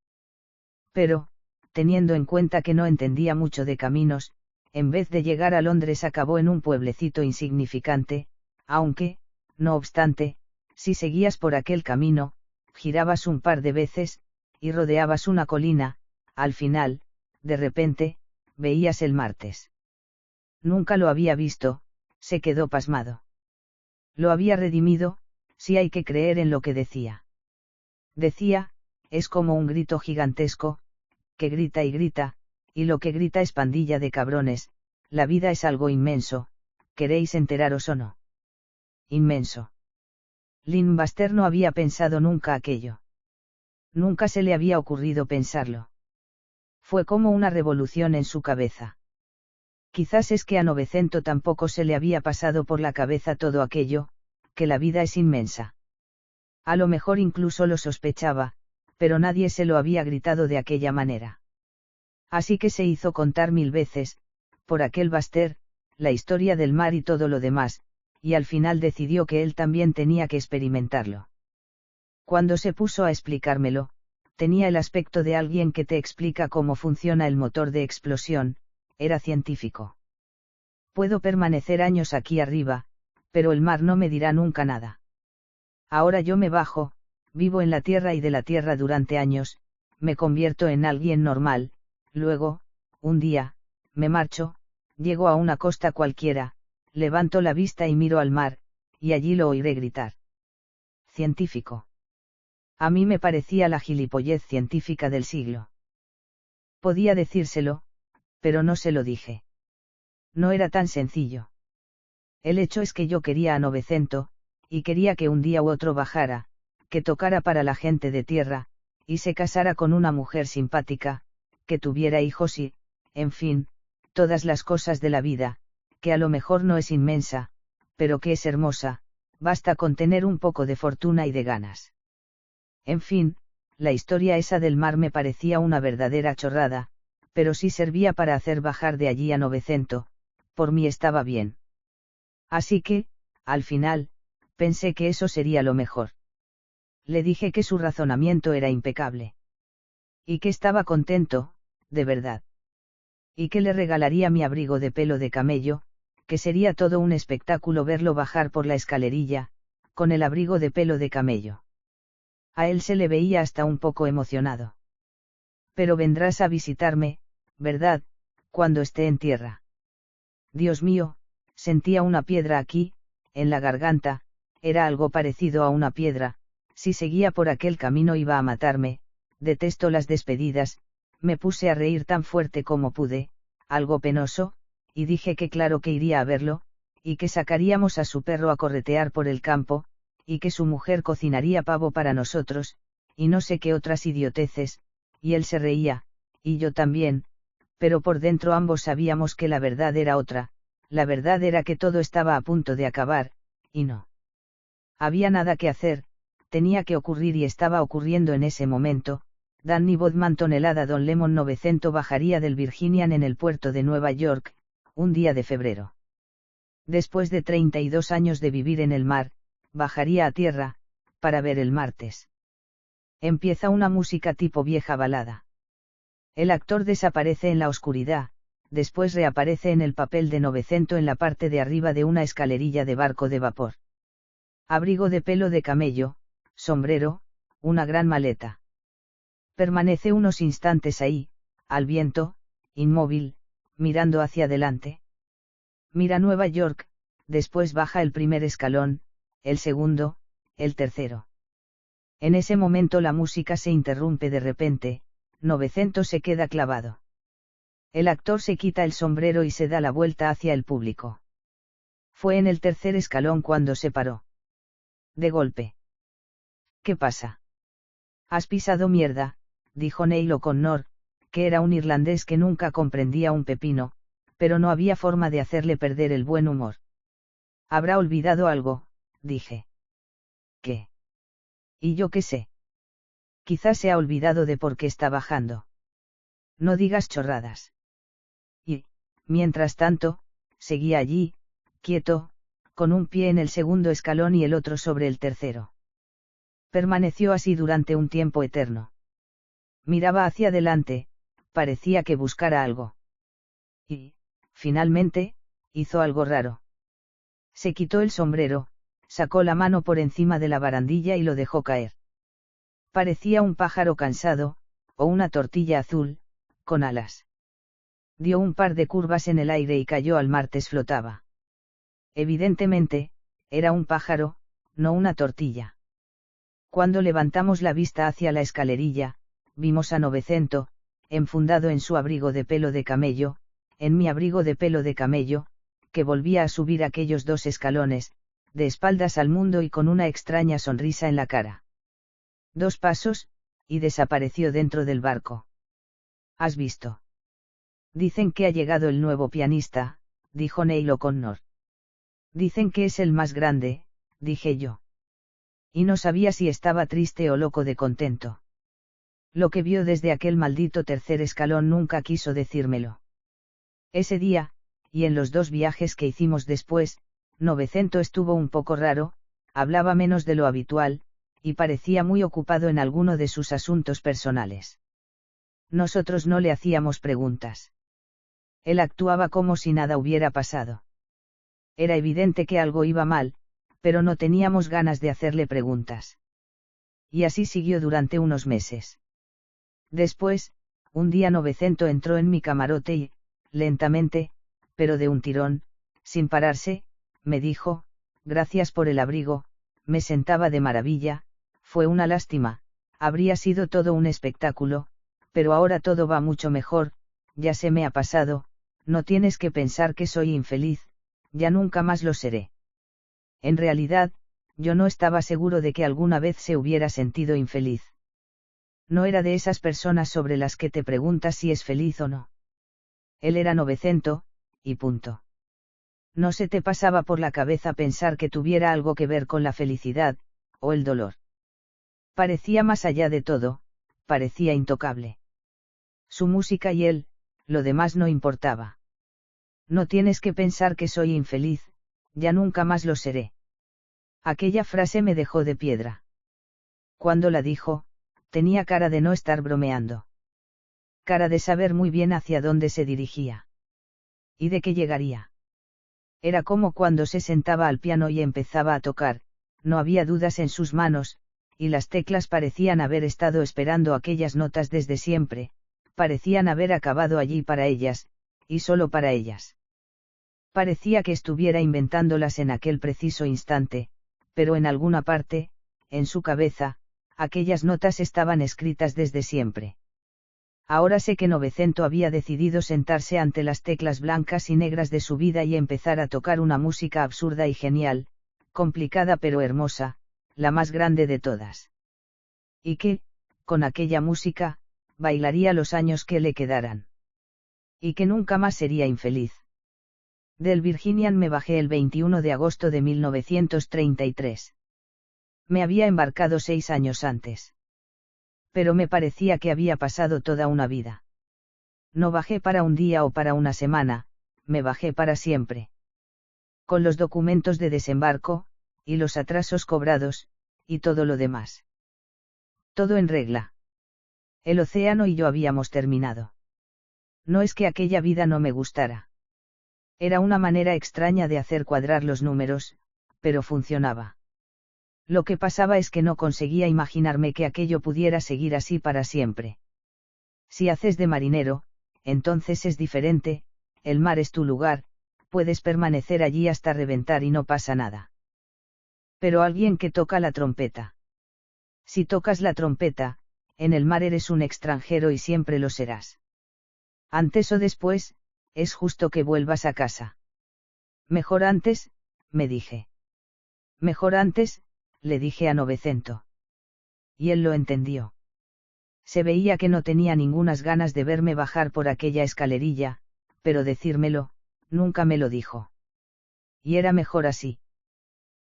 Pero, teniendo en cuenta que no entendía mucho de caminos, en vez de llegar a Londres acabó en un pueblecito insignificante, aunque, no obstante, si seguías por aquel camino, girabas un par de veces, y rodeabas una colina, al final, de repente, veías el Martes. Nunca lo había visto, se quedó pasmado. Lo había redimido, si hay que creer en lo que decía. Decía, es como un grito gigantesco, que grita y grita, y lo que grita es pandilla de cabrones, la vida es algo inmenso, ¿queréis enteraros o no? Inmenso. Lynn Baxter no había pensado nunca aquello. Nunca se le había ocurrido pensarlo. Fue como una revolución en su cabeza. Quizás es que a Novecento tampoco se le había pasado por la cabeza todo aquello, que la vida es inmensa. A lo mejor incluso lo sospechaba, pero nadie se lo había gritado de aquella manera. Así que se hizo contar 1000 veces, por aquel Baxter, la historia del mar y todo lo demás, y al final decidió que él también tenía que experimentarlo. Cuando se puso a explicármelo, tenía el aspecto de alguien que te explica cómo funciona el motor de explosión, era científico. Puedo permanecer años aquí arriba, pero el mar no me dirá nunca nada. Ahora yo me bajo, vivo en la tierra y de la tierra durante años, me convierto en alguien normal, luego, un día, me marcho, llego a una costa cualquiera, levanto la vista y miro al mar, y allí lo oiré gritar. Científico. A mí me parecía la gilipollez científica del siglo. Podía decírselo, pero no se lo dije. No era tan sencillo. El hecho es que yo quería a Novecento, y quería que un día u otro bajara, que tocara para la gente de tierra, y se casara con una mujer simpática, que tuviera hijos y, en fin, todas las cosas de la vida, que a lo mejor no es inmensa, pero que es hermosa, basta con tener un poco de fortuna y de ganas. En fin, la historia esa del mar me parecía una verdadera chorrada, pero si servía para hacer bajar de allí a Novecento, por mí estaba bien. Así que, al final, pensé que eso sería lo mejor. Le dije que su razonamiento era impecable. Y que estaba contento, de verdad. Y que le regalaría mi abrigo de pelo de camello, que sería todo un espectáculo verlo bajar por la escalerilla, con el abrigo de pelo de camello. A él se le veía hasta un poco emocionado. Pero vendrás a visitarme, ¿verdad?, cuando esté en tierra. Dios mío, sentía una piedra aquí, en la garganta, era algo parecido a una piedra, si seguía por aquel camino iba a matarme, detesto las despedidas, me puse a reír tan fuerte como pude, algo penoso, y dije que claro que iría a verlo, y que sacaríamos a su perro a corretear por el campo, y que su mujer cocinaría pavo para nosotros, y no sé qué otras idioteces, y él se reía, y yo también, pero por dentro ambos sabíamos que la verdad era otra, la verdad era que todo estaba a punto de acabar, y no había nada que hacer, tenía que ocurrir y estaba ocurriendo en ese momento. Danny Bodman tonelada Don Lemon 900 bajaría del Virginian en el puerto de Nueva York, un día de febrero. Después de 32 años de vivir en el mar, bajaría a tierra, para ver el Martes. Empieza una música tipo vieja balada. El actor desaparece en la oscuridad, después reaparece en el papel de Novecento en la parte de arriba de una escalerilla de barco de vapor. Abrigo de pelo de camello, sombrero, una gran maleta. Permanece unos instantes ahí, al viento, inmóvil, mirando hacia adelante. Mira Nueva York, después baja el primer escalón, el segundo, el tercero. En ese momento la música se interrumpe de repente, Novecento se queda clavado. El actor se quita el sombrero y se da la vuelta hacia el público. Fue en el tercer escalón cuando se paró. De golpe. ¿Qué pasa? Has pisado mierda, dijo Neil O'Connor, que era un irlandés que nunca comprendía un pepino, pero no había forma de hacerle perder el buen humor. Habrá olvidado algo, dije. ¿Qué? Y yo qué sé. Quizás se ha olvidado de por qué está bajando. No digas chorradas. Y, mientras tanto, seguía allí, quieto, con un pie en el segundo escalón y el otro sobre el tercero. Permaneció así durante un tiempo eterno. Miraba hacia adelante, parecía que buscara algo. Y, finalmente, hizo algo raro. Se quitó el sombrero, sacó la mano por encima de la barandilla y lo dejó caer. Parecía un pájaro cansado, o una tortilla azul, con alas. Dio un par de curvas en el aire y cayó al mar. Flotaba. Evidentemente, era un pájaro, no una tortilla. Cuando levantamos la vista hacia la escalerilla, vimos a Novecento, enfundado en su abrigo de pelo de camello, en mi abrigo de pelo de camello, que volvía a subir aquellos 2 escalones, de espaldas al mundo y con una extraña sonrisa en la cara. 2 pasos, y desapareció dentro del barco. ¿Has visto? Dicen que ha llegado el nuevo pianista, dijo Neil O'Connor. Dicen que es el más grande, dije yo. Y no sabía si estaba triste o loco de contento. Lo que vio desde aquel maldito tercer escalón nunca quiso decírmelo. Ese día, y en los 2 viajes que hicimos después, Novecento estuvo un poco raro, hablaba menos de lo habitual, y parecía muy ocupado en alguno de sus asuntos personales. Nosotros no le hacíamos preguntas. Él actuaba como si nada hubiera pasado. Era evidente que algo iba mal, pero no teníamos ganas de hacerle preguntas. Y así siguió durante unos meses. Después, un día Novecento entró en mi camarote y, lentamente, pero de un tirón, sin pararse, me dijo, gracias por el abrigo, me sentaba de maravilla, fue una lástima, habría sido todo un espectáculo, pero ahora todo va mucho mejor, ya se me ha pasado, no tienes que pensar que soy infeliz, ya nunca más lo seré. En realidad, yo no estaba seguro de que alguna vez se hubiera sentido infeliz. No era de esas personas sobre las que te preguntas si es feliz o no. Él era Novecento, y punto. No se te pasaba por la cabeza pensar que tuviera algo que ver con la felicidad, o el dolor. Parecía más allá de todo, parecía intocable. Su música y él, lo demás no importaba. No tienes que pensar que soy infeliz, ya nunca más lo seré. Aquella frase me dejó de piedra. Cuando la dijo, tenía cara de no estar bromeando. Cara de saber muy bien hacia dónde se dirigía. Y de qué llegaría. Era como cuando se sentaba al piano y empezaba a tocar, no había dudas en sus manos, y las teclas parecían haber estado esperando aquellas notas desde siempre, parecían haber acabado allí para ellas, y solo para ellas. Parecía que estuviera inventándolas en aquel preciso instante, pero en alguna parte, en su cabeza, aquellas notas estaban escritas desde siempre. Ahora sé que Novecento había decidido sentarse ante las teclas blancas y negras de su vida y empezar a tocar una música absurda y genial, complicada pero hermosa, la más grande de todas. Y que, con aquella música, bailaría los años que le quedaran. Y que nunca más sería infeliz. Del Virginian me bajé el 21 de agosto de 1933. Me había embarcado 6 años antes. Pero me parecía que había pasado toda una vida. No bajé para un día o para una semana, me bajé para siempre. Con los documentos de desembarco, y los atrasos cobrados, y todo lo demás. Todo en regla. El océano y yo habíamos terminado. No es que aquella vida no me gustara. Era una manera extraña de hacer cuadrar los números, pero funcionaba. Lo que pasaba es que no conseguía imaginarme que aquello pudiera seguir así para siempre. Si haces de marinero, entonces es diferente, el mar es tu lugar, puedes permanecer allí hasta reventar y no pasa nada. Pero alguien que toca la trompeta. Si tocas la trompeta, en el mar eres un extranjero y siempre lo serás. Antes o después, es justo que vuelvas a casa. Mejor antes, me dije. Mejor antes, le dije a Novecento. Y él lo entendió. Se veía que no tenía ningunas ganas de verme bajar por aquella escalerilla, pero decírmelo, nunca me lo dijo. Y era mejor así.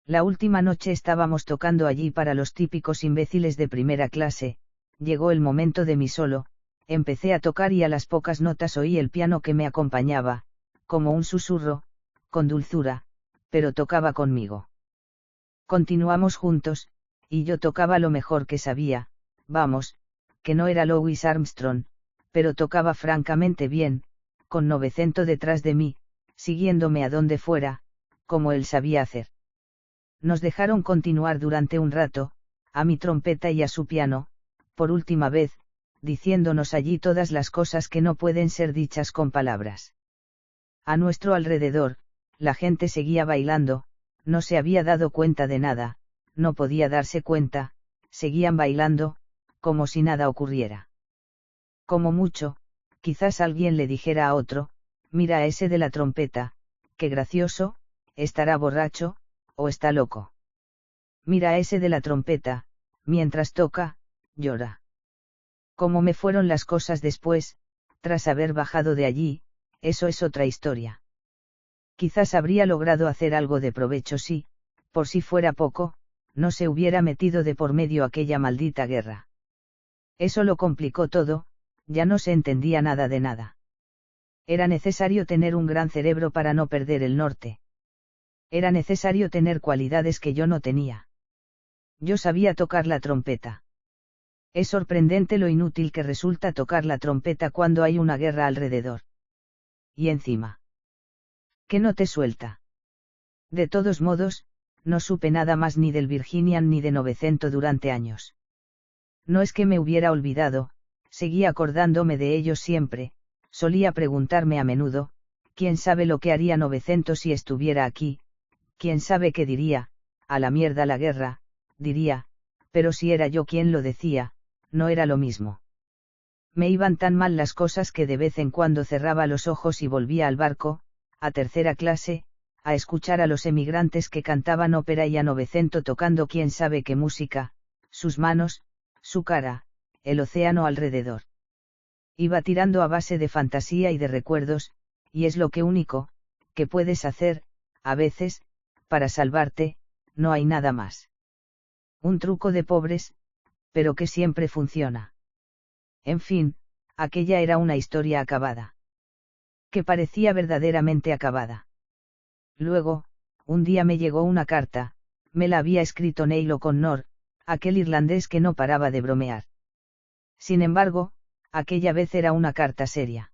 La última noche estábamos tocando allí para los típicos imbéciles de primera clase, llegó el momento de mi solo, empecé a tocar y a las pocas notas oí el piano que me acompañaba, como un susurro, con dulzura, pero tocaba conmigo. Continuamos juntos, y yo tocaba lo mejor que sabía, vamos, que no era Louis Armstrong, pero tocaba francamente bien, con 900 detrás de mí, siguiéndome a donde fuera, como él sabía hacer. Nos dejaron continuar durante un rato, a mi trompeta y a su piano, por última vez, diciéndonos allí todas las cosas que no pueden ser dichas con palabras. A nuestro alrededor, la gente seguía bailando, no se había dado cuenta de nada, no podía darse cuenta, seguían bailando, como si nada ocurriera. Como mucho, quizás alguien le dijera a otro, mira a ese de la trompeta, qué gracioso, estará borracho, o está loco. Mira a ese de la trompeta, mientras toca, llora. Cómo me fueron las cosas después, tras haber bajado de allí, eso es otra historia. Quizás habría logrado hacer algo de provecho si, por si fuera poco, no se hubiera metido de por medio aquella maldita guerra. Eso lo complicó todo, ya no se entendía nada de nada. Era necesario tener un gran cerebro para no perder el norte. Era necesario tener cualidades que yo no tenía. Yo sabía tocar la trompeta. Es sorprendente lo inútil que resulta tocar la trompeta cuando hay una guerra alrededor. Y encima, que no te suelta. De todos modos, no supe nada más ni del Virginian ni de 900 durante años. No es que me hubiera olvidado, seguí acordándome de ellos siempre, solía preguntarme a menudo, ¿quién sabe lo que haría 900 si estuviera aquí? ¿Quién sabe qué diría? A la mierda la guerra, diría, pero si era yo quien lo decía, no era lo mismo. Me iban tan mal las cosas que de vez en cuando cerraba los ojos y volvía al barco, a tercera clase, a escuchar a los emigrantes que cantaban ópera y a 900 tocando quién sabe qué música, sus manos, su cara, el océano alrededor. Iba tirando a base de fantasía y de recuerdos, y es lo que único, que puedes hacer, a veces, para salvarte, no hay nada más. Un truco de pobres, pero que siempre funciona. En fin, aquella era una historia acabada. Que parecía verdaderamente acabada. Luego, un día me llegó una carta, me la había escrito Neil O'Connor, aquel irlandés que no paraba de bromear. Sin embargo, aquella vez era una carta seria.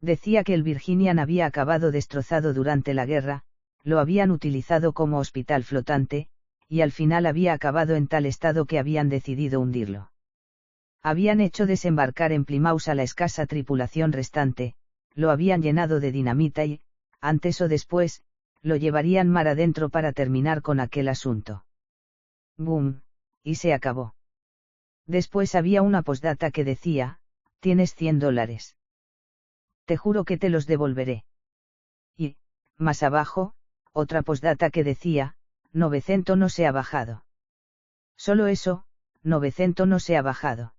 Decía que el Virginian había acabado destrozado durante la guerra, lo habían utilizado como hospital flotante, y al final había acabado en tal estado que habían decidido hundirlo. Habían hecho desembarcar en Plymouth a la escasa tripulación restante, lo habían llenado de dinamita y, antes o después, lo llevarían mar adentro para terminar con aquel asunto. ¡Bum! Y se acabó. Después había una postdata que decía, tienes $100. Te juro que te los devolveré. Y, más abajo, otra postdata que decía, 900 no se ha bajado. Solo eso, 900 no se ha bajado.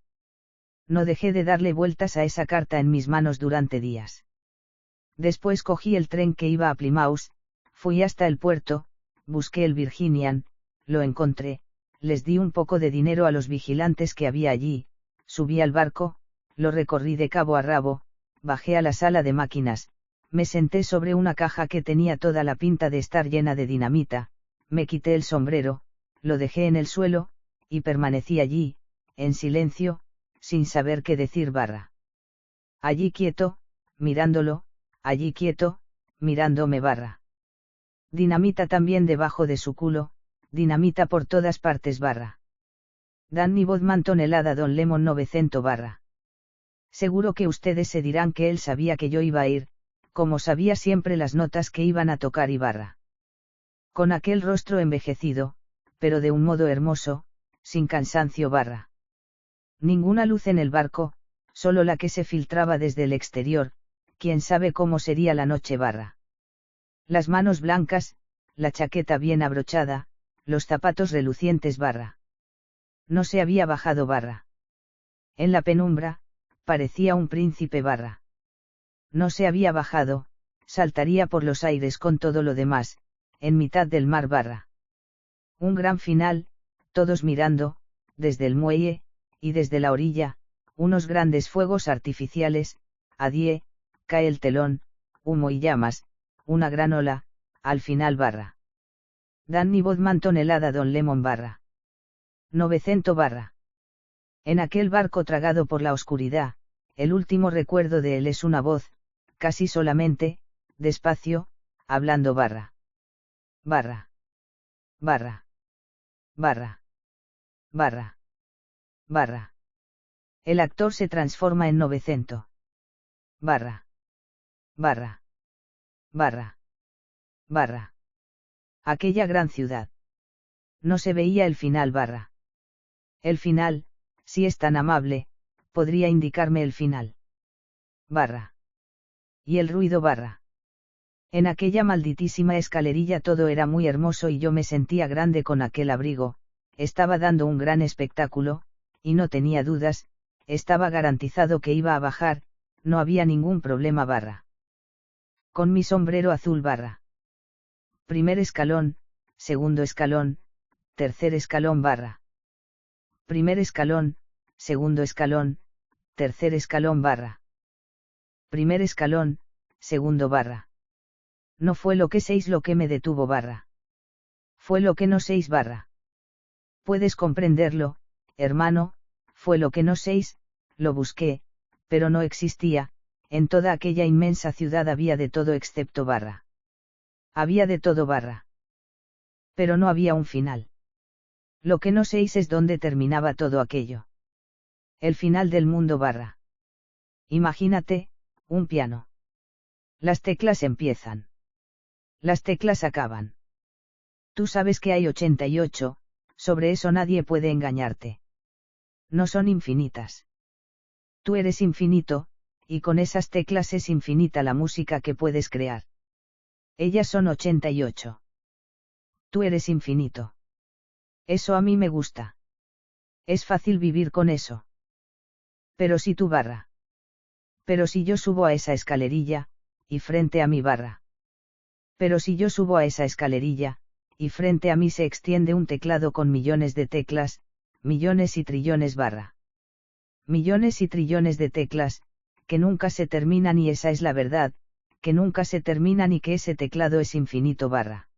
No dejé de darle vueltas a esa carta en mis manos durante días. Después cogí el tren que iba a Plymouth, fui hasta el puerto, busqué el Virginian, lo encontré, les di un poco de dinero a los vigilantes que había allí, subí al barco, lo recorrí de cabo a rabo, bajé a la sala de máquinas, me senté sobre una caja que tenía toda la pinta de estar llena de dinamita, me quité el sombrero, lo dejé en el suelo, y permanecí allí, en silencio, sin saber qué decir barra. Allí quieto, mirándolo, allí quieto, mirándome barra. Dinamita también debajo de su culo, dinamita por todas partes barra. Danny Bodman tonelada Don Lemon 900 barra. Seguro que ustedes se dirán que él sabía que yo iba a ir, como sabía siempre las notas que iban a tocar y barra. Con aquel rostro envejecido, pero de un modo hermoso, sin cansancio barra. Ninguna luz en el barco, solo la que se filtraba desde el exterior, quién sabe cómo sería la noche barra. Las manos blancas, la chaqueta bien abrochada, los zapatos relucientes barra. No se había bajado barra. En la penumbra, parecía un príncipe barra. No se había bajado, saltaría por los aires con todo lo demás, en mitad del mar barra. Un gran final, todos mirando, desde el muelle, y desde la orilla, unos grandes fuegos artificiales, adie, cae el telón, humo y llamas, una gran ola, al final barra. Danny Bodman tonelada Don Lemon barra. 900 barra. En aquel barco tragado por la oscuridad, el último recuerdo de él es una voz, casi solamente, despacio, hablando barra. Barra. Barra. Barra. Barra. Barra. El actor se transforma en 900. Barra. Barra. Barra. Barra. Aquella gran ciudad. No se veía el final barra. El final, si es tan amable, podría indicarme el final. Barra. Y el ruido barra. En aquella malditísima escalerilla todo era muy hermoso y yo me sentía grande con aquel abrigo, estaba dando un gran espectáculo, y no tenía dudas, estaba garantizado que iba a bajar, no había ningún problema barra. Con mi sombrero azul barra. Primer escalón, segundo escalón, tercer escalón barra. Primer escalón, segundo escalón, tercer escalón barra. Primer escalón, segundo barra. No fue lo que seis lo que me detuvo barra. Fue lo que no seis barra. Puedes comprenderlo, hermano, fue lo que no seis, lo busqué, pero no existía, en toda aquella inmensa ciudad había de todo excepto barra. Había de todo barra. Pero no había un final. Lo que no seis es dónde terminaba todo aquello. El final del mundo barra. Imagínate, un piano. Las teclas empiezan. Las teclas acaban. Tú sabes que hay 88, sobre eso nadie puede engañarte. No son infinitas. Tú eres infinito, y con esas teclas es infinita la música que puedes crear. Ellas son 88. Tú eres infinito. Eso a mí me gusta. Es fácil vivir con eso. Pero si tú barra. Pero si yo subo a esa escalerilla, y frente a mi barra. Pero si yo subo a esa escalerilla, y frente a mí se extiende un teclado con millones de teclas, millones y trillones barra. Millones y trillones de teclas, que nunca se terminan y esa es la verdad, que nunca se terminan y que ese teclado es infinito barra.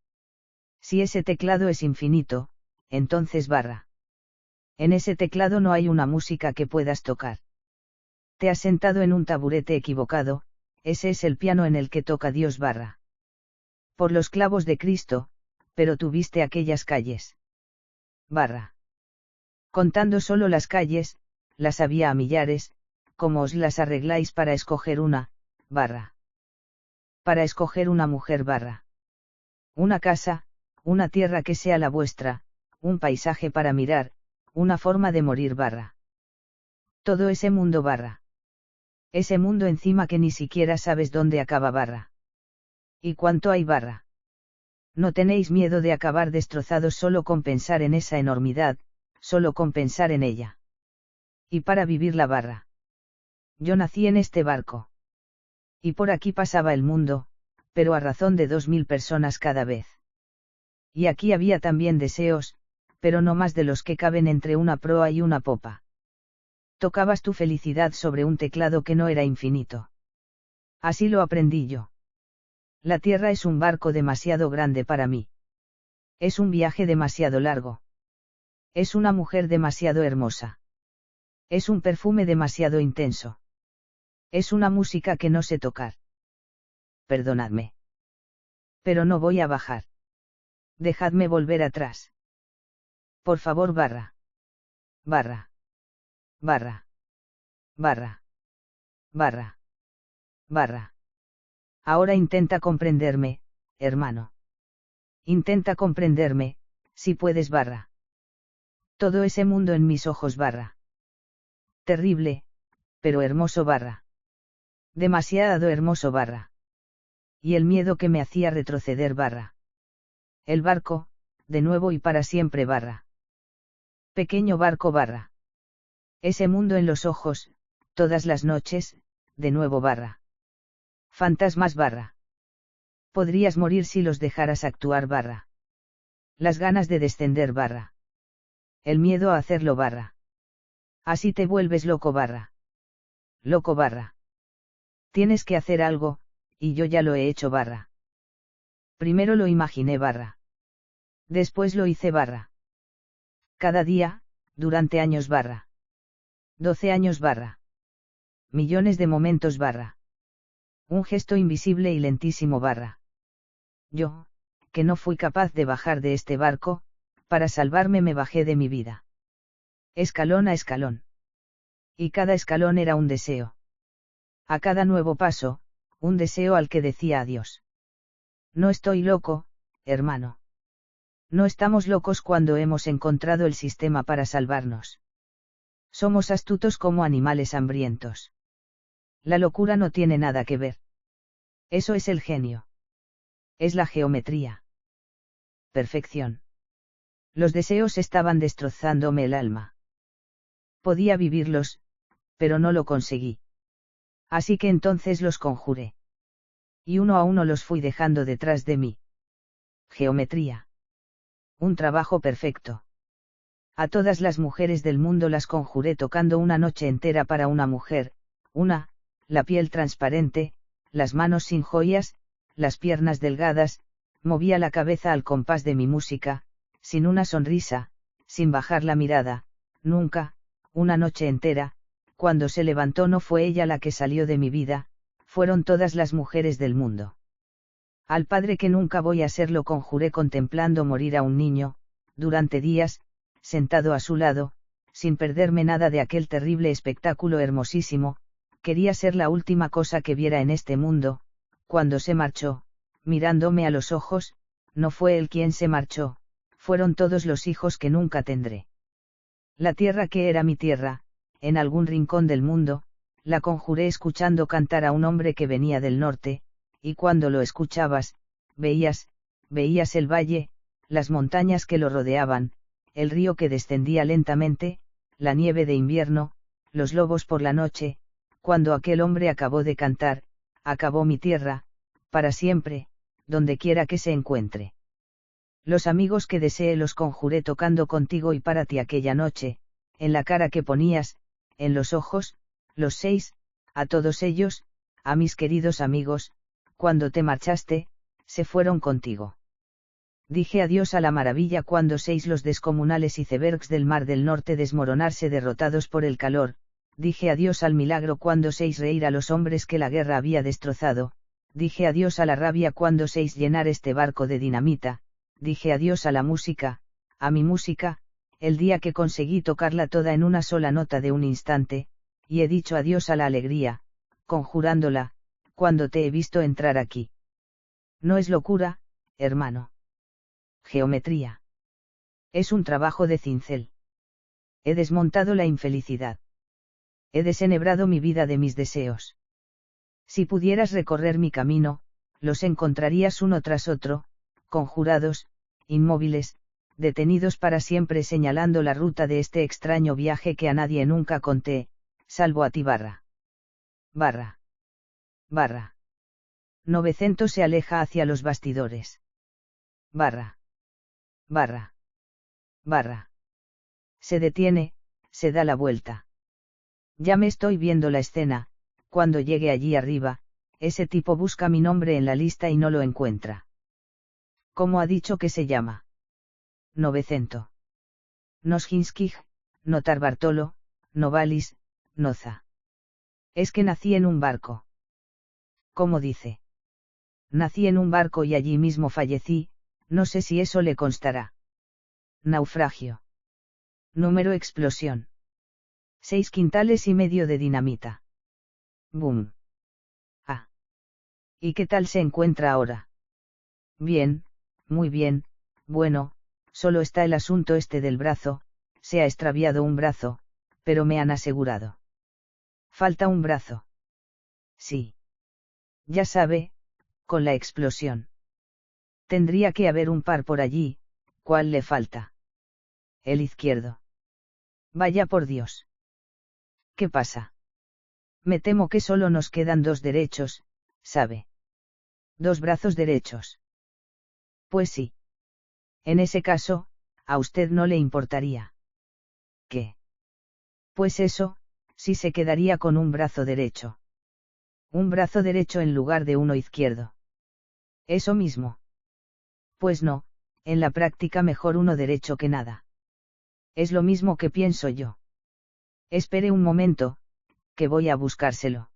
Si ese teclado es infinito, entonces barra. En ese teclado no hay una música que puedas tocar. Te has sentado en un taburete equivocado, ese es el piano en el que toca Dios barra. Por los clavos de Cristo, pero tú viste aquellas calles. Barra. Contando solo las calles, las había a millares, ¿cómo os las arregláis para escoger una, barra? Para escoger una mujer barra. Una casa, una tierra que sea la vuestra, un paisaje para mirar, una forma de morir barra. Todo ese mundo barra. Ese mundo encima que ni siquiera sabes dónde acaba barra. ¿Y cuánto hay barra? No tenéis miedo de acabar destrozados solo con pensar en esa enormidad, solo con pensar en ella. Y para vivir la barra. Yo nací en este barco. Y por aquí pasaba el mundo, pero a razón de 2000 personas cada vez. Y aquí había también deseos, pero no más de los que caben entre una proa y una popa. Tocabas tu felicidad sobre un teclado que no era infinito. Así lo aprendí yo. La Tierra es un barco demasiado grande para mí. Es un viaje demasiado largo. Es una mujer demasiado hermosa. Es un perfume demasiado intenso. Es una música que no sé tocar. Perdonadme. Pero no voy a bajar. Dejadme volver atrás. Por favor barra. Barra. Barra. Barra. Barra. Barra. Ahora intenta comprenderme, hermano. Intenta comprenderme, si puedes barra. Todo ese mundo en mis ojos barra. Terrible, pero hermoso barra. Demasiado hermoso barra. Y el miedo que me hacía retroceder barra. El barco, de nuevo y para siempre barra. Pequeño barco barra. Ese mundo en los ojos, todas las noches, de nuevo barra. Fantasmas barra. Podrías morir si los dejaras actuar barra. Las ganas de descender / el miedo a hacerlo / así te vuelves loco / loco / tienes que hacer algo, y yo ya lo he hecho / primero lo imaginé / después lo hice / cada día, durante años / 12 años millones de momentos un gesto invisible y lentísimo yo, que no fui capaz de bajar de este barco, para salvarme me bajé de mi vida. Escalón a escalón. Y cada escalón era un deseo. A cada nuevo paso, un deseo al que decía adiós. No estoy loco, hermano. No estamos locos cuando hemos encontrado el sistema para salvarnos. Somos astutos como animales hambrientos. La locura no tiene nada que ver. Eso es el genio. Es la geometría. Perfección. Los deseos estaban destrozándome el alma. Podía vivirlos, pero no lo conseguí. Así que entonces los conjuré. Y uno a uno los fui dejando detrás de mí. Geometría. Un trabajo perfecto. A todas las mujeres del mundo las conjuré tocando una noche entera para una mujer, la piel transparente, las manos sin joyas, las piernas delgadas, movía la cabeza al compás de mi música, sin una sonrisa, sin bajar la mirada, nunca, una noche entera, cuando se levantó no fue ella la que salió de mi vida, fueron todas las mujeres del mundo. Al padre que nunca voy a ser lo conjuré contemplando morir a un niño, durante días, sentado a su lado, sin perderme nada de aquel terrible espectáculo hermosísimo, quería ser la última cosa que viera en este mundo, cuando se marchó, mirándome a los ojos, no fue él quien se marchó, fueron todos los hijos que nunca tendré. La tierra que era mi tierra, en algún rincón del mundo, la conjuré escuchando cantar a un hombre que venía del norte, y cuando lo escuchabas, veías el valle, las montañas que lo rodeaban, el río que descendía lentamente, la nieve de invierno, los lobos por la noche, cuando aquel hombre acabó de cantar, acabó mi tierra, para siempre, donde quiera que se encuentre. Los amigos que deseé los conjuré tocando contigo y para ti aquella noche, en la cara que ponías, en los ojos, los 6, a todos ellos, a mis queridos amigos, cuando te marchaste, se fueron contigo. Dije adiós a la maravilla cuando 6 los descomunales icebergs del mar del norte desmoronarse derrotados por el calor, dije adiós al milagro cuando 6 reír a los hombres que la guerra había destrozado, dije adiós a la rabia cuando 6 llenar este barco de dinamita, dije adiós a la música, a mi música, el día que conseguí tocarla toda en una sola nota de un instante, y he dicho adiós a la alegría, conjurándola, cuando te he visto entrar aquí. No es locura, hermano. Geometría. Es un trabajo de cincel. He desmontado la infelicidad. He desenhebrado mi vida de mis deseos. Si pudieras recorrer mi camino, los encontrarías uno tras otro, conjurados, inmóviles, detenidos para siempre señalando la ruta de este extraño viaje que a nadie nunca conté, salvo a ti /. 900 se aleja hacia los bastidores. Se detiene, se da la vuelta. Ya me estoy viendo la escena, cuando llegue allí arriba, ese tipo busca mi nombre en la lista y no lo encuentra. ¿Cómo ha dicho que se llama? 900. Noshinskij, Notar Bartolo, Novalis, Noza. Es que nací en un barco. ¿Cómo dice? Nací en un barco y allí mismo fallecí, no sé si eso le constará. Naufragio. Número explosión. 6 quintales y medio de dinamita. Boom. Ah. ¿Y qué tal se encuentra ahora? Bien, muy bien, bueno, solo está el asunto este del brazo, se ha extraviado un brazo, pero me han asegurado. Falta un brazo. Sí. Ya sabe, con la explosión. Tendría que haber un par por allí, ¿cuál le falta? El izquierdo. Vaya por Dios. ¿Qué pasa? Me temo que solo nos quedan 2 derechos, ¿sabe? 2 brazos derechos. Pues sí. En ese caso, a usted no le importaría. ¿Qué? Pues eso, si se quedaría con un brazo derecho. Un brazo derecho en lugar de uno izquierdo. Eso mismo. Pues no, en la práctica mejor uno derecho que nada. Es lo mismo que pienso yo. Espere un momento, que voy a buscárselo.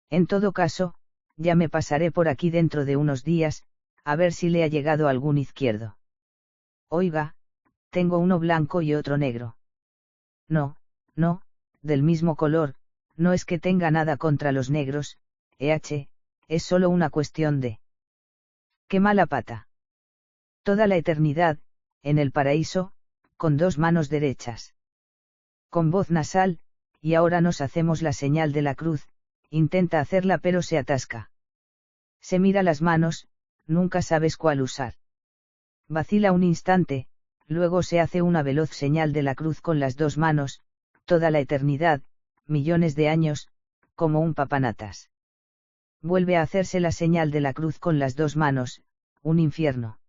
En todo caso, ya me pasaré por aquí dentro de unos días, a ver si le ha llegado algún izquierdo. Oiga, tengo uno blanco y otro negro. No, no, del mismo color, no es que tenga nada contra los negros, es solo una cuestión de... ¡Qué mala pata! Toda la eternidad, en el paraíso, con dos manos derechas. Con voz nasal, y ahora nos hacemos la señal de la cruz, intenta hacerla pero se atasca. Se mira las manos, nunca sabes cuál usar. Vacila un instante, luego se hace una veloz señal de la cruz con las dos manos, toda la eternidad, millones de años, como un papanatas. Vuelve a hacerse la señal de la cruz con las dos manos, un infierno.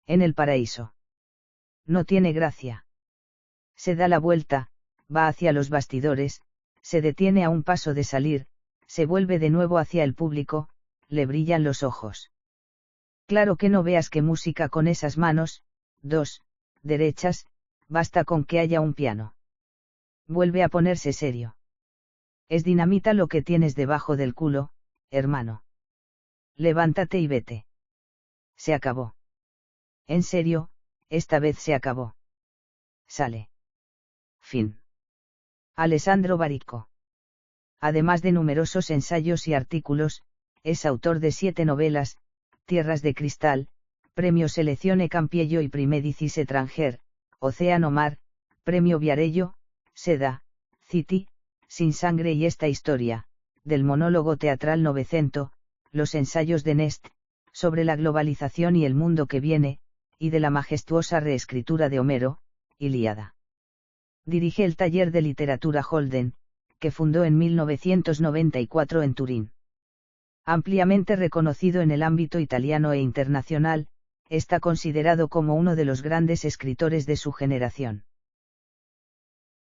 En el paraíso. No tiene gracia. Se da la vuelta, va hacia los bastidores, se detiene a un paso de salir, se vuelve de nuevo hacia el público, le brillan los ojos. Claro que no veas qué música con esas manos, dos, derechas, basta con que haya un piano. Vuelve a ponerse serio. Es dinamita lo que tienes debajo del culo, hermano. Levántate y vete. Se acabó. En serio, esta vez se acabó. Sale. Fin. Alessandro Barico. Además de numerosos ensayos y artículos, es autor de 7 novelas, Tierras de Cristal, Premio Selezione Campiello y Primedicis Étranger, Océano Mar, Premio Viarello, Seda, City, Sin Sangre y Esta Historia, del monólogo teatral Novecento, Los ensayos de Nest, sobre la globalización y el mundo que viene, y de la majestuosa reescritura de Homero, Ilíada. Dirige el taller de literatura Holden, que fundó en 1994 en Turín. Ampliamente reconocido en el ámbito italiano e internacional, está considerado como uno de los grandes escritores de su generación.